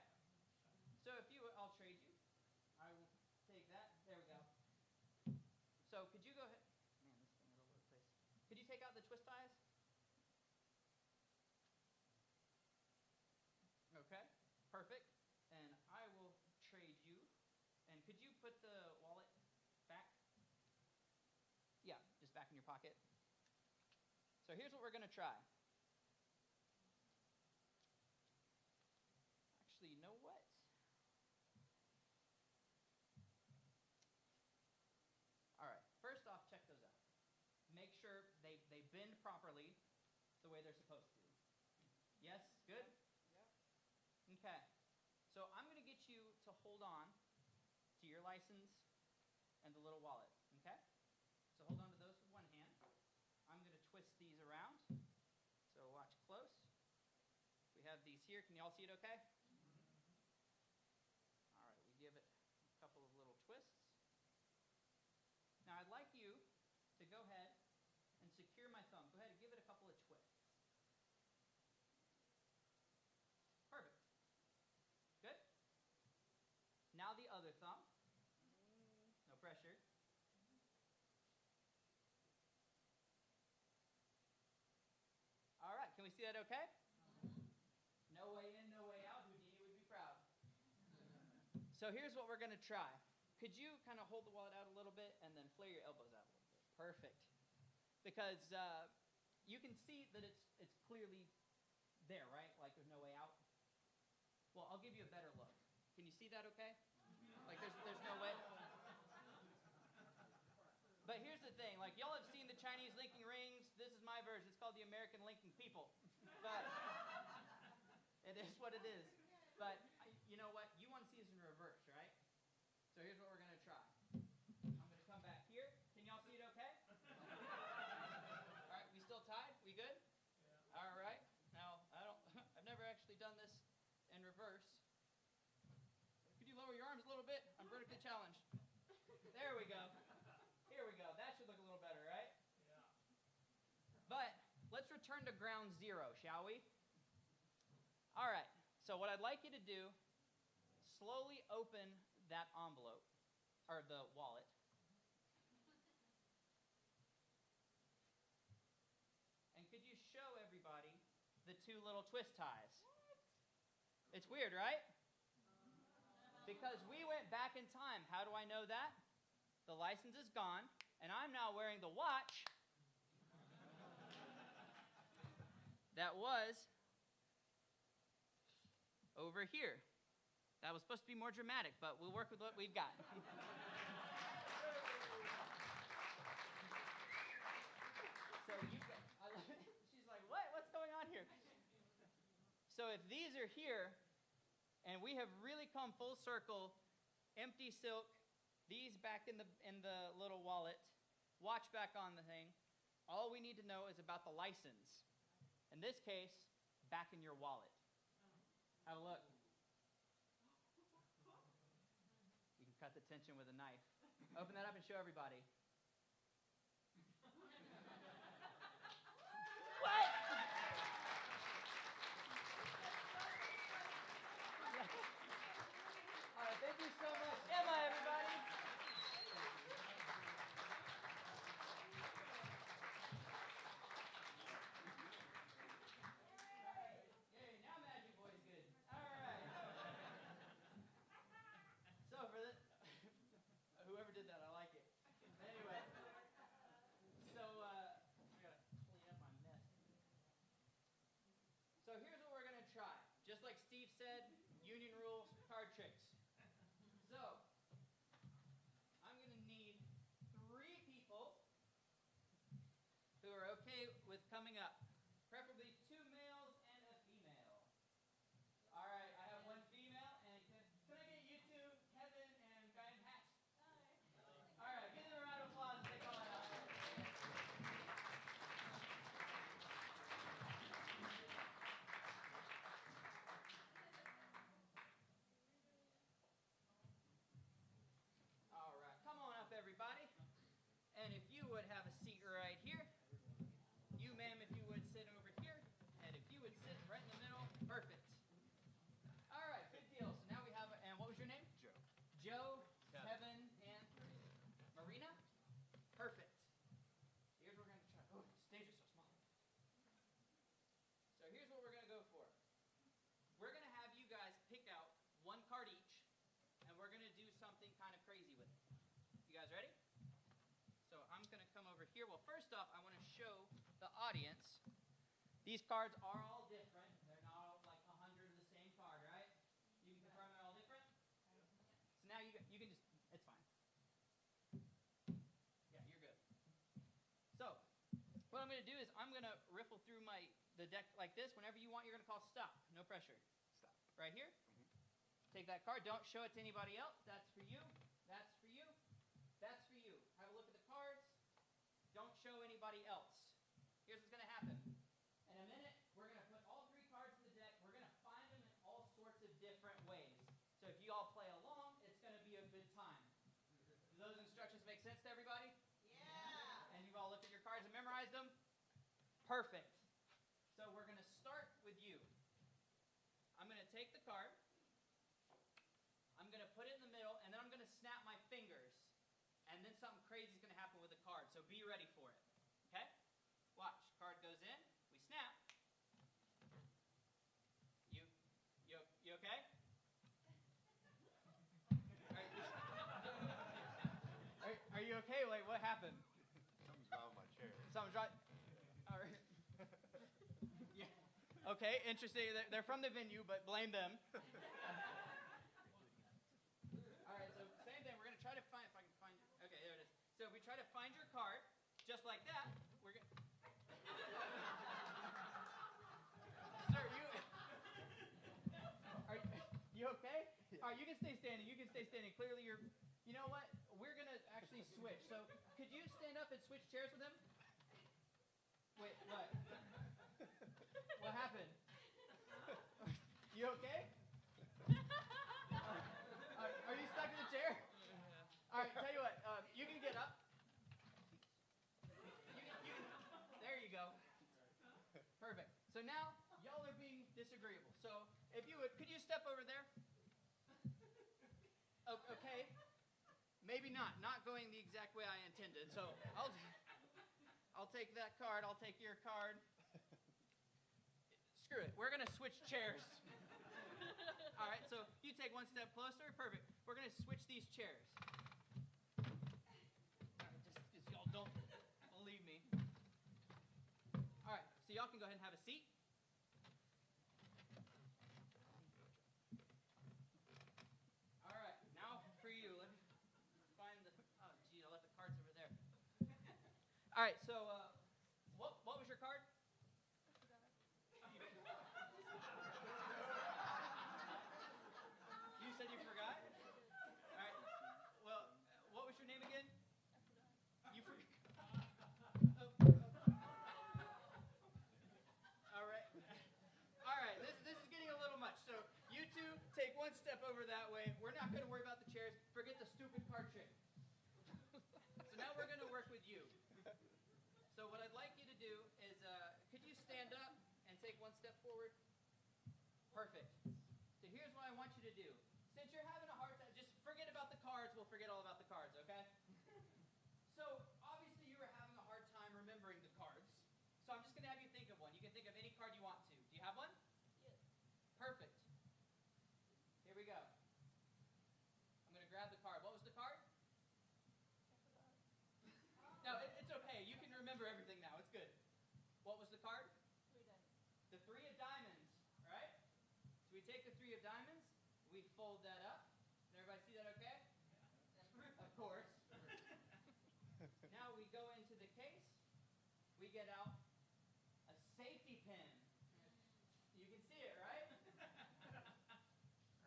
Speaker 6: So if you, I'll trade you. I will take that. There we go. So could you go ahead? Man, this thing is all over the place. Could you take out the twist ties? Okay, perfect. And I will trade you. And could you put the wallet back? Yeah, just back in your pocket. So here's what we're going to try. Actually, you know what? All right, first off, check those out. Make sure they bend properly the way they're supposed to. Yes? Good? Yeah. Okay. So I'm going to get you to hold on to your license and the little wallet. Okay? So hold on to those with one hand. I'm going to twist these around. So watch close. We have these here. Can you all see it okay? thumb. No pressure. All right, can we see that okay? No way in, no way out. Houdini would be proud. So here's what we're going to try. Could you kind of hold the wallet out a little bit and then flare your elbows out a little bit? Perfect. Because you can see that it's clearly there, right? Like there's no way out. Well, I'll give you a better look. Can you see that okay? Like there's no way. But here's the thing, like y'all have seen the Chinese linking rings. This is my version. It's called the American linking people. But it is what it is. But you know what? You want to see this in reverse, right? So here's what we're going to try. I'm going to come back here. Can y'all see it okay? All right, we still tied? We good? Yeah. All right. Now, I've never actually done this in reverse. Could you lower your arms a little bit? I'm vertically challenged. There we go. Here we go. That should look a little better, right? Yeah. But let's return to ground zero, shall we? All right. So what I'd like you to do, slowly open that envelope, or the wallet. And could you show everybody the two little twist ties? It's weird, right? Because we went back in time. How do I know that? The license is gone, and I'm now wearing the watch that was over here. That was supposed to be more dramatic, but we'll work with what we've got. So she's like, what? What's going on here? So if these are here, and we have really come full circle, empty silk, these back in the little wallet, watch back on the thing, all we need to know is about the license. In this case, back in your wallet. Have a look. You can cut the tension with a knife. Open that up and show everybody. What? All right, thank you so much. Emma, everybody. Yay, now Magic Boy's good. All right. So for this, whoever did that, I like it. Anyway, so I gotta clean up my mess. So here's what we're gonna try. Just like Steve said, union rules, card tricks. So I'm gonna need 3 people who are okay with coming up. Preferably 2 males and a female. All right, I have 1 female, and can I get you 2, Kevin and guy in hat? All right, give them a round of applause as they call it out. All right, come on up, everybody. And if you would have a seat right here. You, ma'am, if you would sit over here. And if you would sit right in the middle. Perfect. All right, good deal. So now we have, and what was your name?
Speaker 7: Joe.
Speaker 6: Joe, Kevin, and Marina? Perfect. Here's what we're going to try. Oh, the stage is so small. So here's what we're going to go for. We're going to have you guys pick out 1 card each, and we're going to do something kind of crazy with it. You guys ready? So I'm going to come over here. Well, first off, I want to show the audience. These cards are all different. They're not all like 100 of the same card, right? You can confirm they're all different? So now you can just, it's fine. Yeah, you're good. So what I'm going to do is I'm going to riffle through the deck like this. Whenever you want, you're going to call stop. No pressure.
Speaker 7: Stop.
Speaker 6: Right here. Take that card. Don't show it to anybody else. That's for you. That's for you. That's for you. Have a look at the cards. Don't show anybody else. Here's what's going to happen. In a minute, we're going to put all 3 cards in the deck. We're going to find them in all sorts of different ways. So if you all play along, it's going to be a good time. Do those instructions make sense to everybody? Yeah. And you've all looked at your cards and memorized them? Perfect. So we're going to start with you. I'm going to take the card. I'm going to put it in the middle, and then I'm going snap my fingers, and then something crazy is going to happen with the card, so be ready for it. Okay? Watch. Card goes in. We snap. You okay? Are you okay? Wait, what happened?
Speaker 7: Something's wrong with my chair.
Speaker 6: Something's right. All right. Yeah. Okay, interesting. They're from the venue, but blame them. All right, so same thing. We're going to try to find, if I can find, okay, there it is. So if we try to find your card, just like that, we're going to, sir, are you okay?
Speaker 7: Yeah.
Speaker 6: All right, you can stay standing. You can stay standing. Clearly you're, you know what? We're going to actually switch. So could you stand up and switch chairs with him? Wait, what? What happened? You okay? Are you stuck in the chair? All right, tell you what, you can get up. There you go. Perfect. So now, y'all are being disagreeable. So if you would, could you step over there? Okay. Maybe not going the exact way I intended. So I'll take that card. I'll take your card. Screw it. We're going to switch chairs. All right, so you take one step closer. Perfect. We're going to switch these chairs. All right, just because y'all don't believe me. All right, so y'all can go ahead and have a seat. All right, now for you. Let me find the, oh, gee, I left the cards over there. All right, so what was your card? You said you forgot? All right. Well, what was your name again? You forgot. All right. All right. This is getting a little much. So you two take one step over that way. We're not going to worry about the chairs. Forget the stupid card trick. So now we're going to work with you. So what I'd like you to do is, could you stand up and take one step forward? Perfect. So here's what I want you to do. Since you're having a hard time, just forget about the cards. We'll forget all about the cards, okay? So obviously you were having a hard time remembering the cards. So I'm just going to have you think of one. You can think of any card you want to. Do you have one?
Speaker 3: Yes.
Speaker 6: Perfect. Here we go. I'm going to grab the card. What was the card? No, it's okay. You can remember everything now. It's good. What was the card?
Speaker 3: 3 diamonds.
Speaker 6: The 3 of diamonds, all right? So we take the 3 of diamonds, we fold that up. Can everybody see that okay? Of course. Now we go into the case. We get out a safety pin. You can see it, right?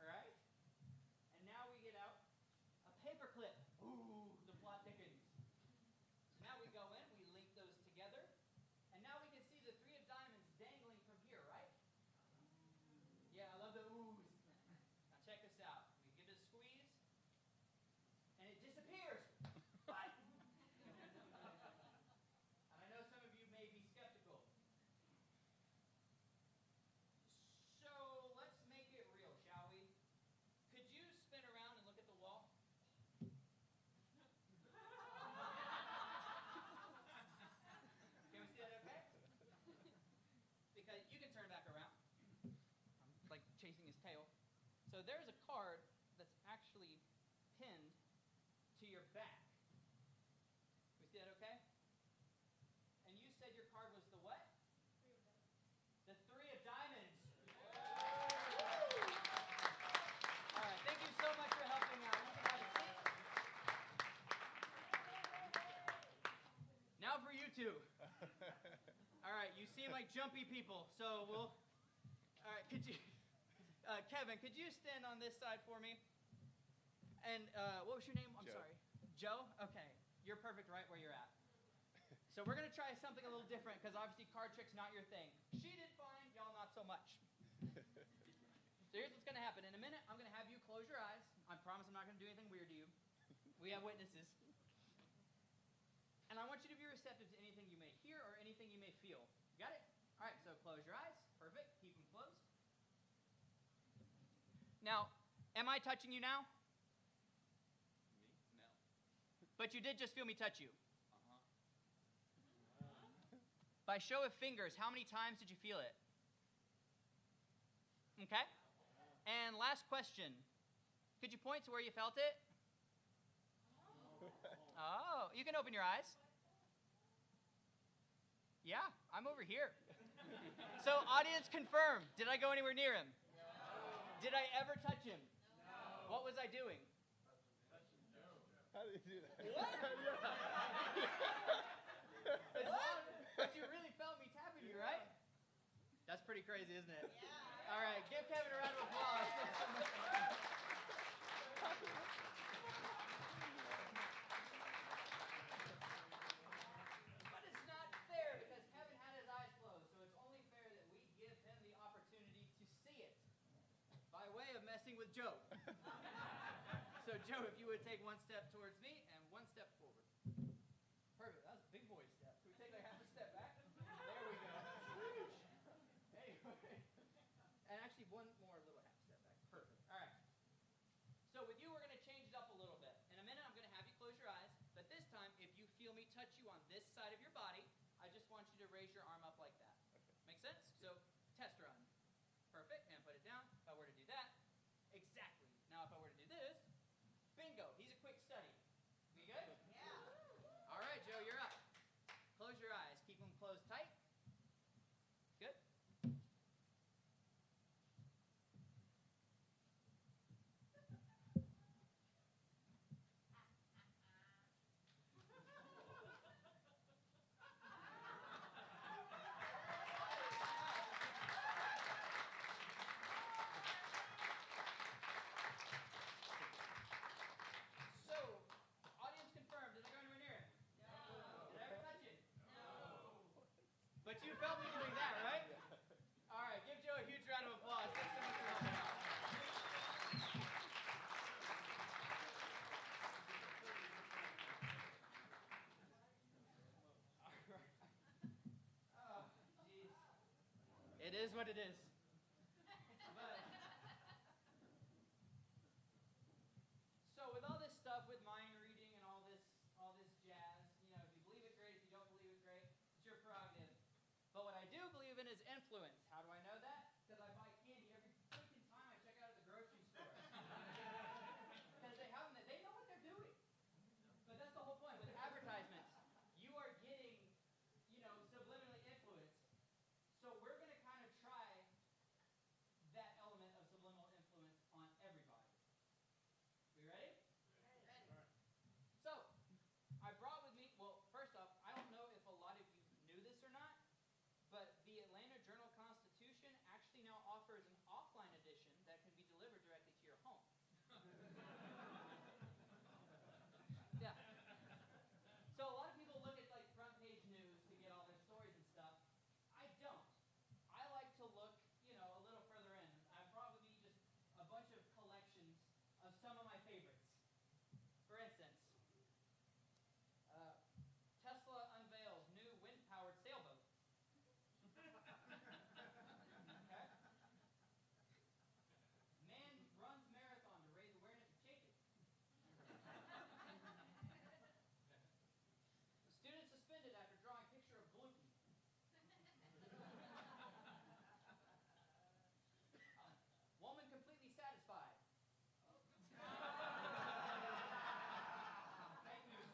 Speaker 6: All right? And now we get out a paper clip. Ooh, the plot thickens. So now we go in, we link those together. And now we can see the 3 of diamonds dangling from here, right? Yeah, I love the oohs. Now check this out. We give it a squeeze, and it disappears. What? And I know some of you may be skeptical. So let's make it real, shall we? Could you spin around and look at the wall? Can we see that okay? Because you can turn back around. I'm like chasing his tail. So there's a card that's actually pinned to your back. We see that okay? And you said your card was the what?
Speaker 3: 3 of diamonds.
Speaker 6: The 3 of diamonds. All right, thank you so much for helping out. You can have a seat. Now for you two. All right, you seem like jumpy people, so we'll. All right, could you, Kevin, could you stand on this side for me? And what was your name? I'm
Speaker 7: Joe.
Speaker 6: sorry. Joe? Okay, you're perfect right where you're at. So we're gonna try something a little different because obviously card trick's not your thing. She did fine, y'all not so much. So here's what's gonna happen. In a minute, I'm gonna have you close your eyes. I promise I'm not gonna do anything weird to you. We have witnesses. And I want you to be receptive to anything you may hear or anything you may feel. Got it? All right, so close your eyes. Perfect. Keep them closed. Now, am I touching you now? But you did just feel me touch you. By show of fingers, how many times did you feel it? Okay. And last question. Could you point to where you felt it? Oh, you can open your eyes. Yeah, I'm over here. So, audience confirm. Did I go anywhere near him? No. Did I ever touch him? No. What was I doing?
Speaker 7: How did you do that?
Speaker 6: What? But you really felt me tapping you, right? That's pretty crazy, isn't it? Yeah. All right, give Kevin a round of applause. But it's not fair because Kevin had his eyes closed, so it's only fair that we give him the opportunity to see it by way of messing with Joe. So, Joe, if you would take one step towards me and one step forward. Perfect. That was a big boy step. Can we take like half a step back? There we go. Anyway. And actually, one more little half step back. Perfect. All right. So with you, we're going to change it up a little bit. In a minute, I'm going to have you close your eyes. But this time, if you feel me touch you on this side of your body, I just want you to raise your arm up like that. Okay. Make sense? So, test run. Perfect. And put it down. If I were to do that, exactly. Now, if I were to do this, bingo. He's a quick study. We good? Yeah. All right, Joe, you're up. Close your eyes. Keep them closed tight. Good. So, audience confirmed. Did I go anywhere near it? No. Did I ever touch it? No. But you felt me doing that, right? All right, give Joe a huge round of applause. Thanks so much for helping out. All right. Oh, jeez. It is what it is. But, so with all this stuff with mind reading and all this jazz, you know, if you believe it, great. If you don't believe it, great. It's your prerogative. But what I do believe in is influence. How do I know that? Because I buy candy every freaking time I check out at the grocery store. Because they have them, they know what they're doing. But that's the whole point with advertisements. You are getting, you know, subliminally influenced. So we're going to kind of try that element of subliminal influence on everybody. We ready? Ready. So, I brought with me, well, first off, I don't know if a lot of you knew this or not, but the Atlanta Journal-Constitution actually now offers an offline edition that can be delivered directly to your home. Yeah. So a lot of people look at like front page news to get all their stories and stuff. I don't. I like to look, you know, a little further in. I brought with me just a bunch of collections of some of my favorites. For instance, Tesla unveils new wind-powered sailboat. Okay. Man runs marathon to raise awareness of chicken. Student suspended after drawing picture of gluten. Woman completely satisfied. Fake news.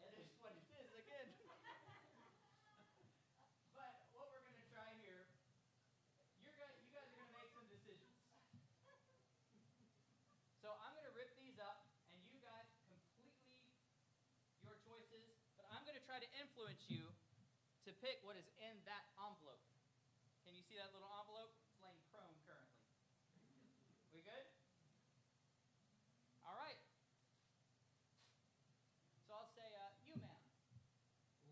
Speaker 6: It is what it is again. But what we're going to try here, you guys are going to make some decisions. So I'm going to rip these up, and you guys completely your choices, but I'm going to try to influence you to pick what is in that envelope. Can you see that little envelope? It's laying prone currently. We good? All right. So I'll say, you, ma'am,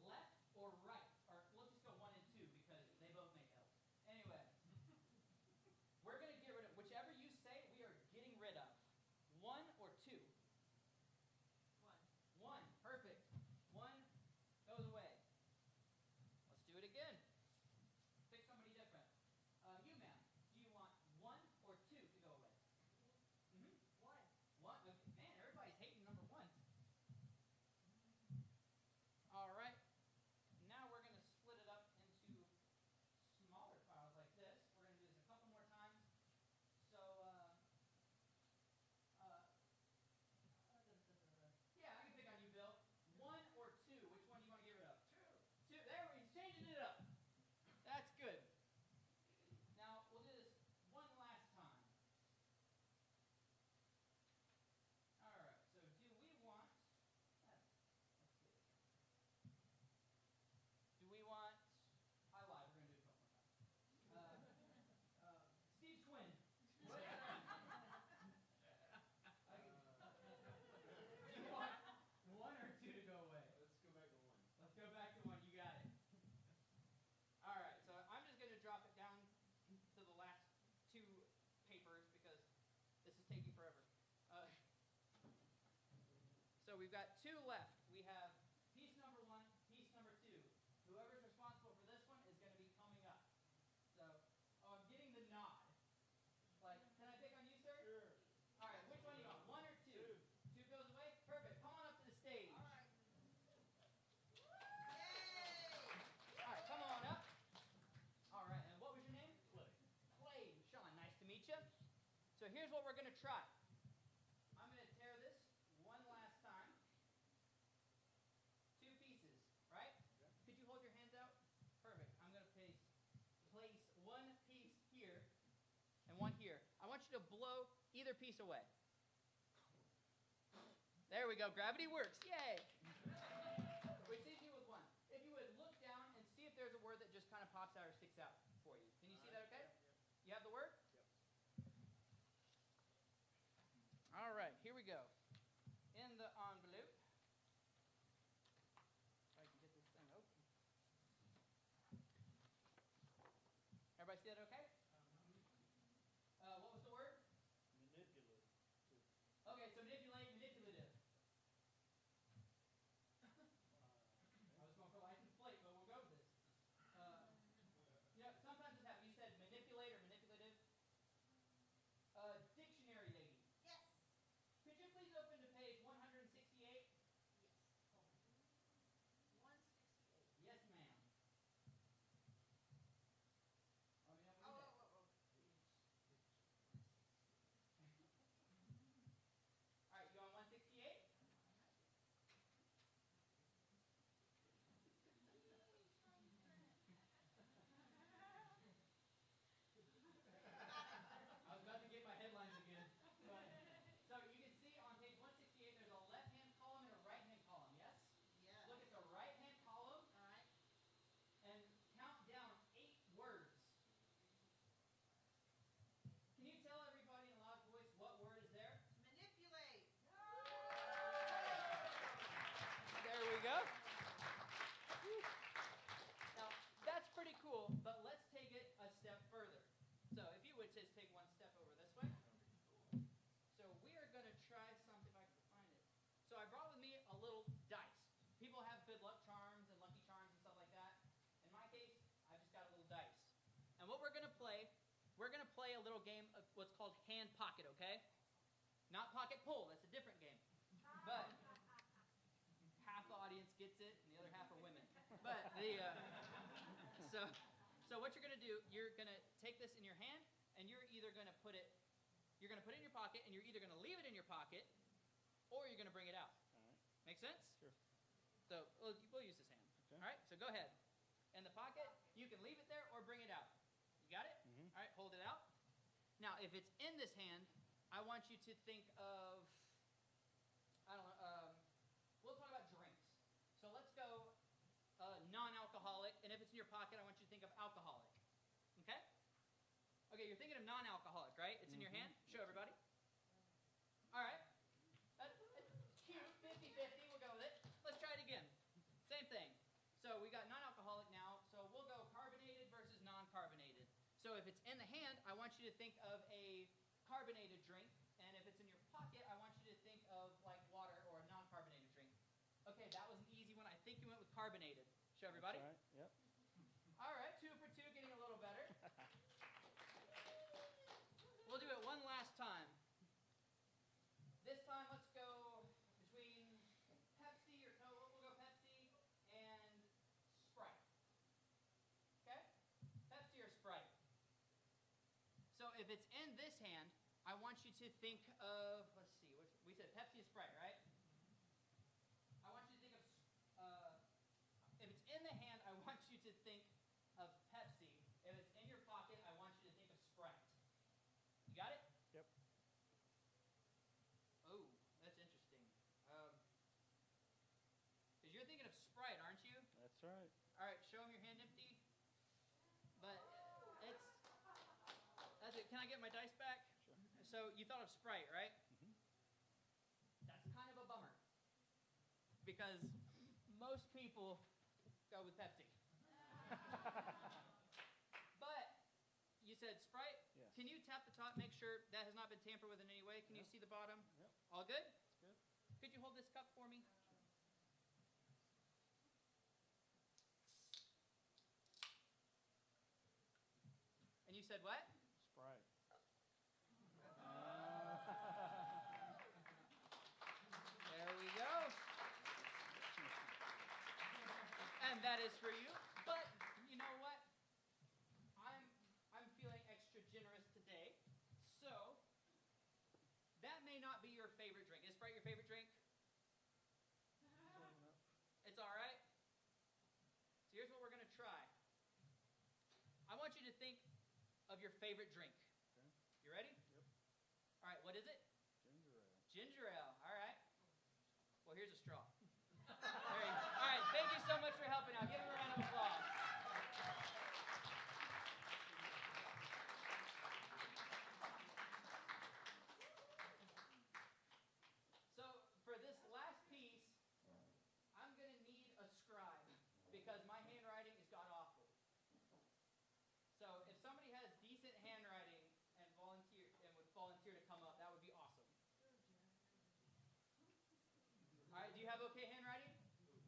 Speaker 6: left or right? Or we'll just go 1 and 2 because they both make L's. Anyway, we're going to get rid of, whichever you say, we are getting rid of. 1 or 2? 1. 1, perfect. 1 goes away. Let's do it again. we've got 2 left. We have piece number 1, piece number 2. Whoever's responsible for this one is going to be coming up. So, I'm getting the nod. Like, can I pick on you, sir? Sure. All right, which one you want? 1 or 2? 2 goes away? Perfect. Come on up to the stage. All right. Yay! All right, come on up. All right, and what was your name? Clay. Clay. Sean, nice to meet you. So here's what we're going to try. I'm going to tear this one last time. 2 pieces, right? Yeah. Could you hold your hands out? Perfect. I'm going to place 1 piece here and 1 here. I want you to blow either piece away. There we go. Gravity works. Yay! Which leaves you with 1. If you would look down and see if there's a word that just kind of pops out or sticks out for you. Can you see that okay? Yep. You have the word? Yep. All right, here we go. In the envelope. If I can get this thing open. Everybody see that okay? What was the word?
Speaker 7: Manipulative.
Speaker 6: Okay, so manipulate, manipulative. I was going for license plate, but we'll go with this. Sometimes this happens. You said manipulate or manipulative. Dictionary lady.
Speaker 3: Yes.
Speaker 6: Could you please open to page 168?
Speaker 3: Yes. 168.
Speaker 6: Yes, ma'am. Oh, yeah,
Speaker 3: Oh,
Speaker 6: what is that? All right, you on 168? I was about to get my headlines again. But, so you can see on page 168, there's a left-hand column and a right-hand column, yes?
Speaker 3: Yeah.
Speaker 6: Look at the right-hand column
Speaker 3: All right.
Speaker 6: and count down 8 words. Can you tell everybody in a loud voice what word is there?
Speaker 3: Manipulate.
Speaker 6: There we go. Now, that's pretty cool, but let's take it a step further. So if you would just take 1 step over this way. So we are going to try something, if I can find it. So I brought with me a little dice. People have good luck charms and lucky charms and stuff like that. In my case, I've just got a little dice. And what we're going to play a little game of what's called hand pocket, okay? Not pocket pull, that's a different game. But half the audience gets it, and the other half are women. But so what you're going to do, you're going to take this in your hand, and you're either going to put it in your pocket, and you're either going to leave it in your pocket, or you're going to bring it out.
Speaker 4: All right.
Speaker 6: Make sense?
Speaker 4: Sure.
Speaker 6: So we'll use this hand.
Speaker 4: Okay.
Speaker 6: All right, so go ahead. In the pocket, you can leave it there or bring it out. You got it?
Speaker 4: Mm-hmm.
Speaker 6: All right, hold it out. Now, if it's in this hand, I want you to think of, I don't know, we'll talk about drinks. So let's go non-alcoholic, and if it's in your pocket, I want you to think of alcoholic. Okay? Okay, you're thinking of non-alcoholic, right? It's in your hand? Show everybody. All right. That's cute, 50-50, we'll go with it. Let's try it again. Same thing. So we got non-alcoholic now, so we'll go carbonated versus non-carbonated. So if it's in the hand, I want you to think of a carbonated drink, and if it's in your pocket, I want you to think of like water or a non-carbonated drink. Okay, that was an easy one. I think you went with carbonated. Show everybody.
Speaker 4: That's right. Yep.
Speaker 6: All right, 2 for 2, getting a little better. We'll do it one last time. This time, let's go between Pepsi or Coke. We'll go Pepsi and Sprite. Okay? Pepsi or Sprite. So if it's in this hand, I want you to think of, let's see, we said Pepsi and Sprite, right? I want you to think of, if it's in the hand, I want you to think of Pepsi. If it's in your pocket, I want you to think of Sprite. You got it?
Speaker 4: Yep.
Speaker 6: Oh, that's interesting. Because you're thinking of Sprite, aren't you?
Speaker 4: That's right.
Speaker 6: All right, show them your hand empty. But that's it. Can I get my dice back?
Speaker 4: Sure.
Speaker 6: So you thought of Sprite, right?
Speaker 4: Mm-hmm.
Speaker 6: That's kind of a bummer. Because most people go with Pepsi. But you said Sprite?
Speaker 4: Yes.
Speaker 6: Can you tap the top, make sure that has not been tampered with in any way? Can you
Speaker 4: Yep.
Speaker 6: see the bottom?
Speaker 4: Yep.
Speaker 6: All good?
Speaker 4: That's good.
Speaker 6: Could you hold this cup for me? And you said what?
Speaker 7: Sprite.
Speaker 6: There we go. And that is for you. But you know what? I'm feeling extra generous today. So that may not be your favorite drink. Is Sprite your favorite drink? It's all right. So here's what we're going to try. I want you to think of your favorite drink.
Speaker 7: Okay.
Speaker 6: You ready?
Speaker 7: Yep.
Speaker 6: All right, what is it?
Speaker 7: Ginger ale.
Speaker 6: Ginger ale. All right. Well, here's a straw. There you go. All right, thank you so much for helping out. Give him a round of applause. So for this last piece, I'm going to need a scribe because my handwriting is god awful. So if somebody has decent handwriting and would volunteer to come up, that would be awesome. All right, do you have okay handwriting?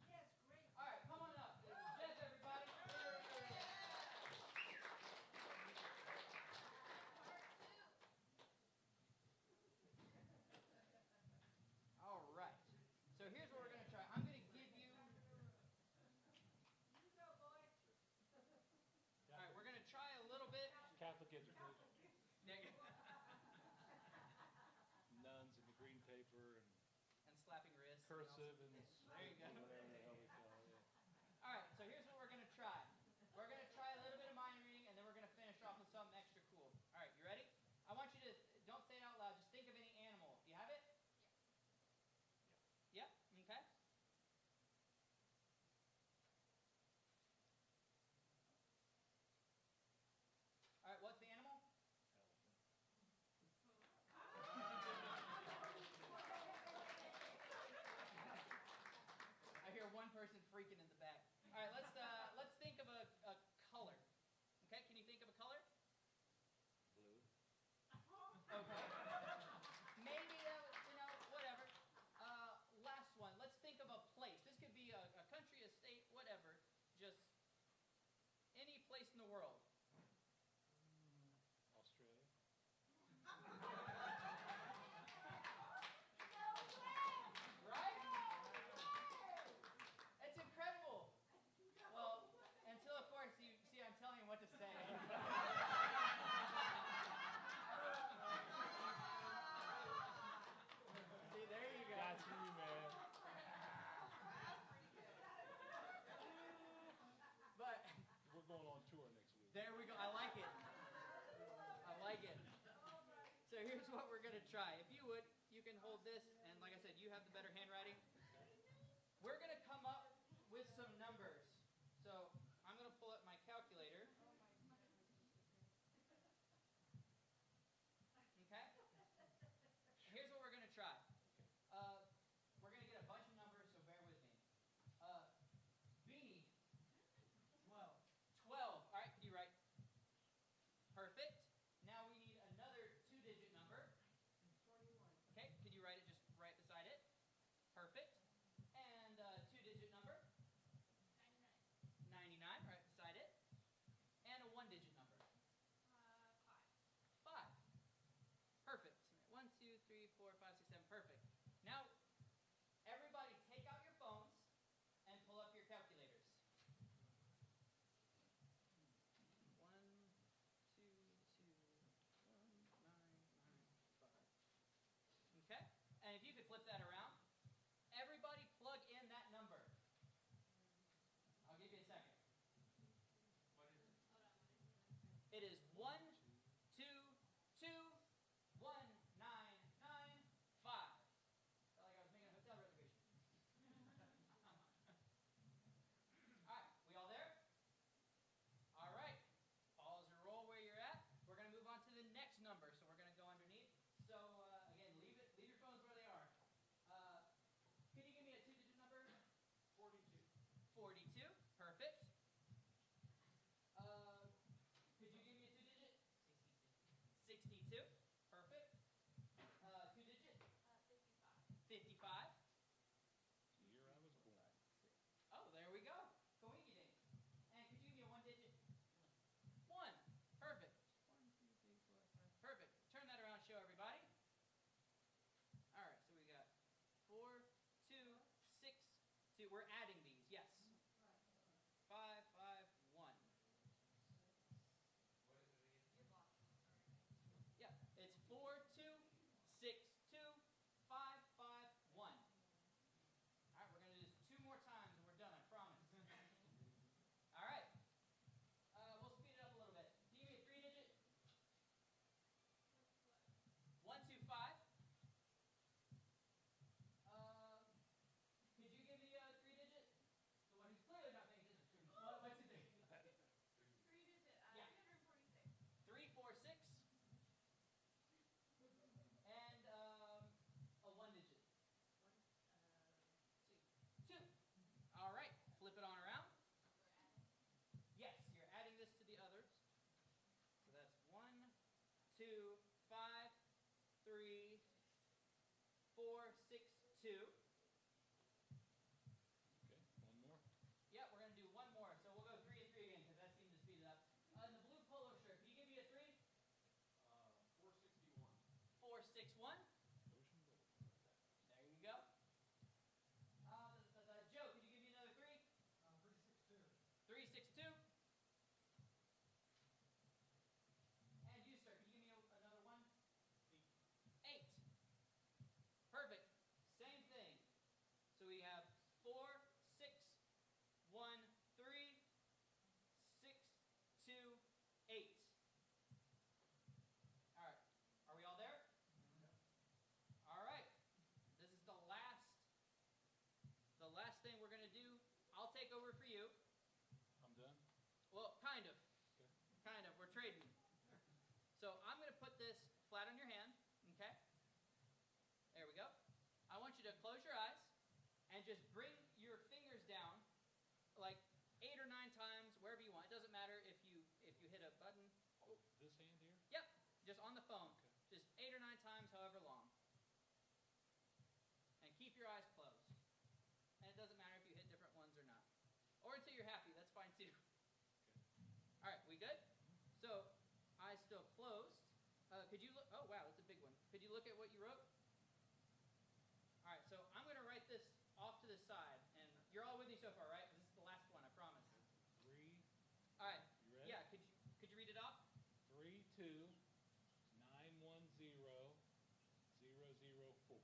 Speaker 3: Yes, great.
Speaker 6: All right, come on up. Jeff, everybody. All right. So here's what we're going to try. I'm going to give you... All right, we're going to try a little bit.
Speaker 7: Catholic education.
Speaker 6: Negative.
Speaker 7: Nuns and the green paper and
Speaker 6: And slapping wrists.
Speaker 7: cursive and
Speaker 6: There you go.
Speaker 7: whatever the hell they call it.
Speaker 6: All right, so here's what we're going to try. We're going to try a little bit of mind reading, and then we're going to finish off with something extra cool. All right, you ready? I want you to, don't say it out loud, just think of any animal. Do you have it? Yeah. Yeah? Okay. All right, what's the animal? I hear one person freaking in the back. All right, let's think of a color. Okay, can you think of a color?
Speaker 7: Blue.
Speaker 6: Okay. Maybe whatever. Last one. Let's think of a place. This could be a country, a state, whatever. Just any place in the world.
Speaker 7: Australia.
Speaker 6: Right? It's incredible. Well, until of course you see I'm telling you what to say. See, there you go.
Speaker 7: That's you, man.
Speaker 6: But
Speaker 7: We're going on tour next week.
Speaker 6: there we go. I like it. I like it. So here's what we're going to try. If you would, you can hold this, and like I said, you have the better handwriting. We're going to come up with some numbers. So I'm going to pull up my calculator. Okay? Here's what we're going to try. We're going to get a bunch of numbers, so bear with me. B, 12. All right, can you write? Perfect. Now we need another two-digit number.
Speaker 3: 21.
Speaker 6: Okay, could you write it just right beside it? Perfect. And a two-digit number? 99, right beside it. And a one-digit number?
Speaker 3: 5.
Speaker 6: 5. Perfect. 1, 2, 3, 4, 5, 6, 7. Perfect. Now, everybody take out your phones and pull up your calculators. 1, 2, 2, 1, 9, 9, 5. Okay? And if you could flip that around, everybody plug in that number. I'll give you a second. What is it? It is 1, 2, 2, 1, 9, 9, 5. Felt like I was making a hotel reservation. All right, we all there? All right. Pause or roll where you're at. We're going to move on to the next number. So we're going to go underneath. So again, leave your phones where they are. Can you give me a two-digit number? 42. 42. Perfect. Could you give me a two-digit? 62. Perfect. Two-digit?
Speaker 3: 55.
Speaker 6: 55. we're adding these, yes. 5, 5, 1. Yeah, it's 4, 2, 6, 2, 5, 5, 1. All right, we're going to do this 2 more times and we're done, I promise. All right. We'll speed it up a little bit. Can you give me a 3-digit? 1, 2, 5. Could you give me a 3-digit? The one who's clearly not paying attention. What's it think?
Speaker 3: 3-digit,
Speaker 6: Yeah.
Speaker 3: 346.
Speaker 6: 3, 4, 6. And a 1-digit. 2. All right, flip it on around. Yes, you're adding this to the others. So that's 1, 2, 5, 3, 4, 6, 2.
Speaker 7: Okay, one more.
Speaker 6: Yeah, we're going to do one more. So we'll go 3 and 3 again because that seemed to speed it up. In the blue polo shirt, can you give me a 3?
Speaker 7: 461.
Speaker 6: 4, 6, 1.
Speaker 7: Ocean Boulevard.
Speaker 6: There you go. Joe, could you give me another 3?
Speaker 1: 362.
Speaker 6: 3, 6, 2. And you, sir, can you give me another 1? 8. Perfect. Same thing. So we have 4, 6, 1, 3, 6, 2, 8. All right. Are we all there? All right. This is the last thing we're going to do. I'll take over for you.
Speaker 7: I'm done.
Speaker 6: Well, kind of.
Speaker 7: Okay.
Speaker 6: Kind of. We're trading. So I'm going to put this flat on your hand, okay? There we go. I want you to close your eyes and just bring your fingers down like 8 or 9 times, wherever you want. It doesn't matter if you hit a button.
Speaker 7: Oh, this hand here?
Speaker 6: Yep, just on the phone.
Speaker 7: Okay.
Speaker 6: Just 8 or 9 times, however long. And keep your eyes closed. And it doesn't matter if you hit different ones or not. Or until you're happy, that's fine too. All right, we good? So, eyes still closed. Could you look? Oh, wow, that's a big one. Could you look at what you wrote? All right, so I'm going to write this off to the side. And you're all with me so far, right? This is the last one, I promise.
Speaker 7: 3.
Speaker 6: All right.
Speaker 7: You ready?
Speaker 6: Yeah, could you read it off?
Speaker 7: 3, 2, 910, 004.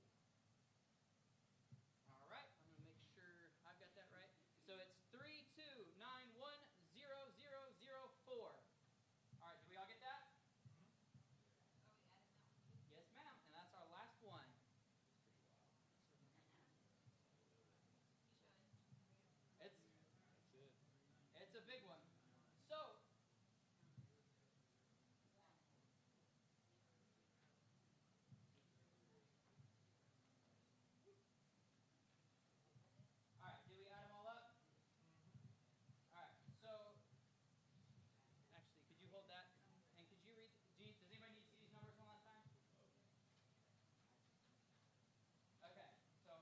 Speaker 6: All right, I'm going to make sure I've got that right. So it's 32910004. All right, do we all get that?
Speaker 3: Oh, we added that one.
Speaker 6: Yes, ma'am. And that's our last one.
Speaker 3: You should.
Speaker 6: It's
Speaker 7: That's it.
Speaker 6: it's a big one. So all right, did we add them all up? All right, so actually, could you hold that? And could you read, does anybody need to see these numbers one last time? Okay, so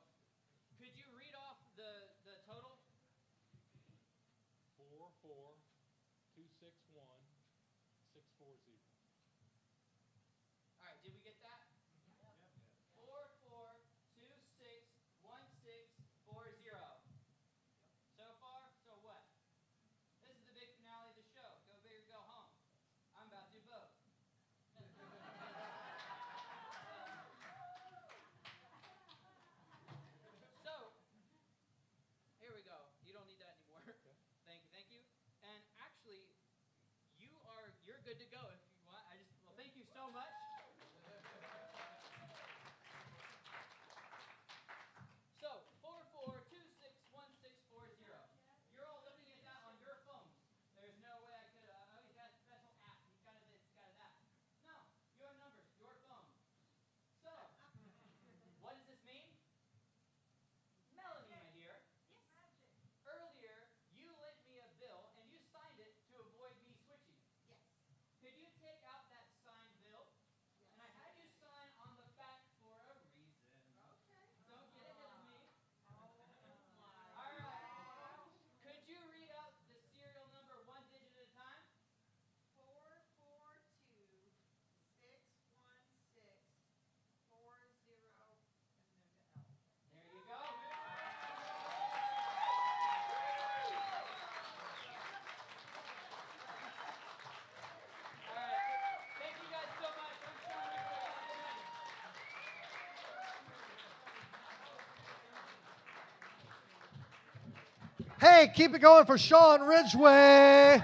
Speaker 6: could you read off the total?
Speaker 7: 4, 4, 2, 6, 1, 6, 4, 0.
Speaker 6: All right, did we get that? 4, 4, 2, 6, 1, 6, 4, 0. So far, so what? This is the big finale of the show. Go big or go home. I'm about to do both. So, here we go. You don't need that anymore.
Speaker 7: Okay.
Speaker 6: Thank you. And actually, you're good to go if you want. Well, thank you so much. So, 4, 4, 2, 6, 1, 6, 4, 0. You're all looking at that on your phones. There's no way I could, he's got a special app. He's got this, he's got that. No, your numbers, your phone. So, what does this mean? Melanie, my dear,
Speaker 3: Yes. Magic.
Speaker 6: earlier you lent me a bill and you signed it to avoid me switching.
Speaker 3: Yes.
Speaker 6: Could you
Speaker 1: Hey, keep it going for Sean Ridgeway.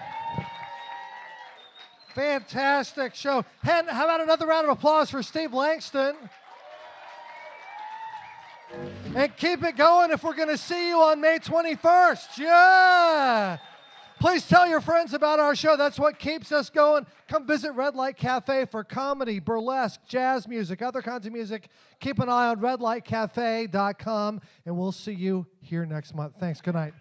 Speaker 1: Fantastic show. And how about another round of applause for Steve Langston? And keep it going if we're going to see you on May 21st. Yeah. Please tell your friends about our show. That's what keeps us going. Come visit Red Light Cafe for comedy, burlesque, jazz music, other kinds of music. Keep an eye on redlightcafe.com, and we'll see you here next month. Thanks. Good night.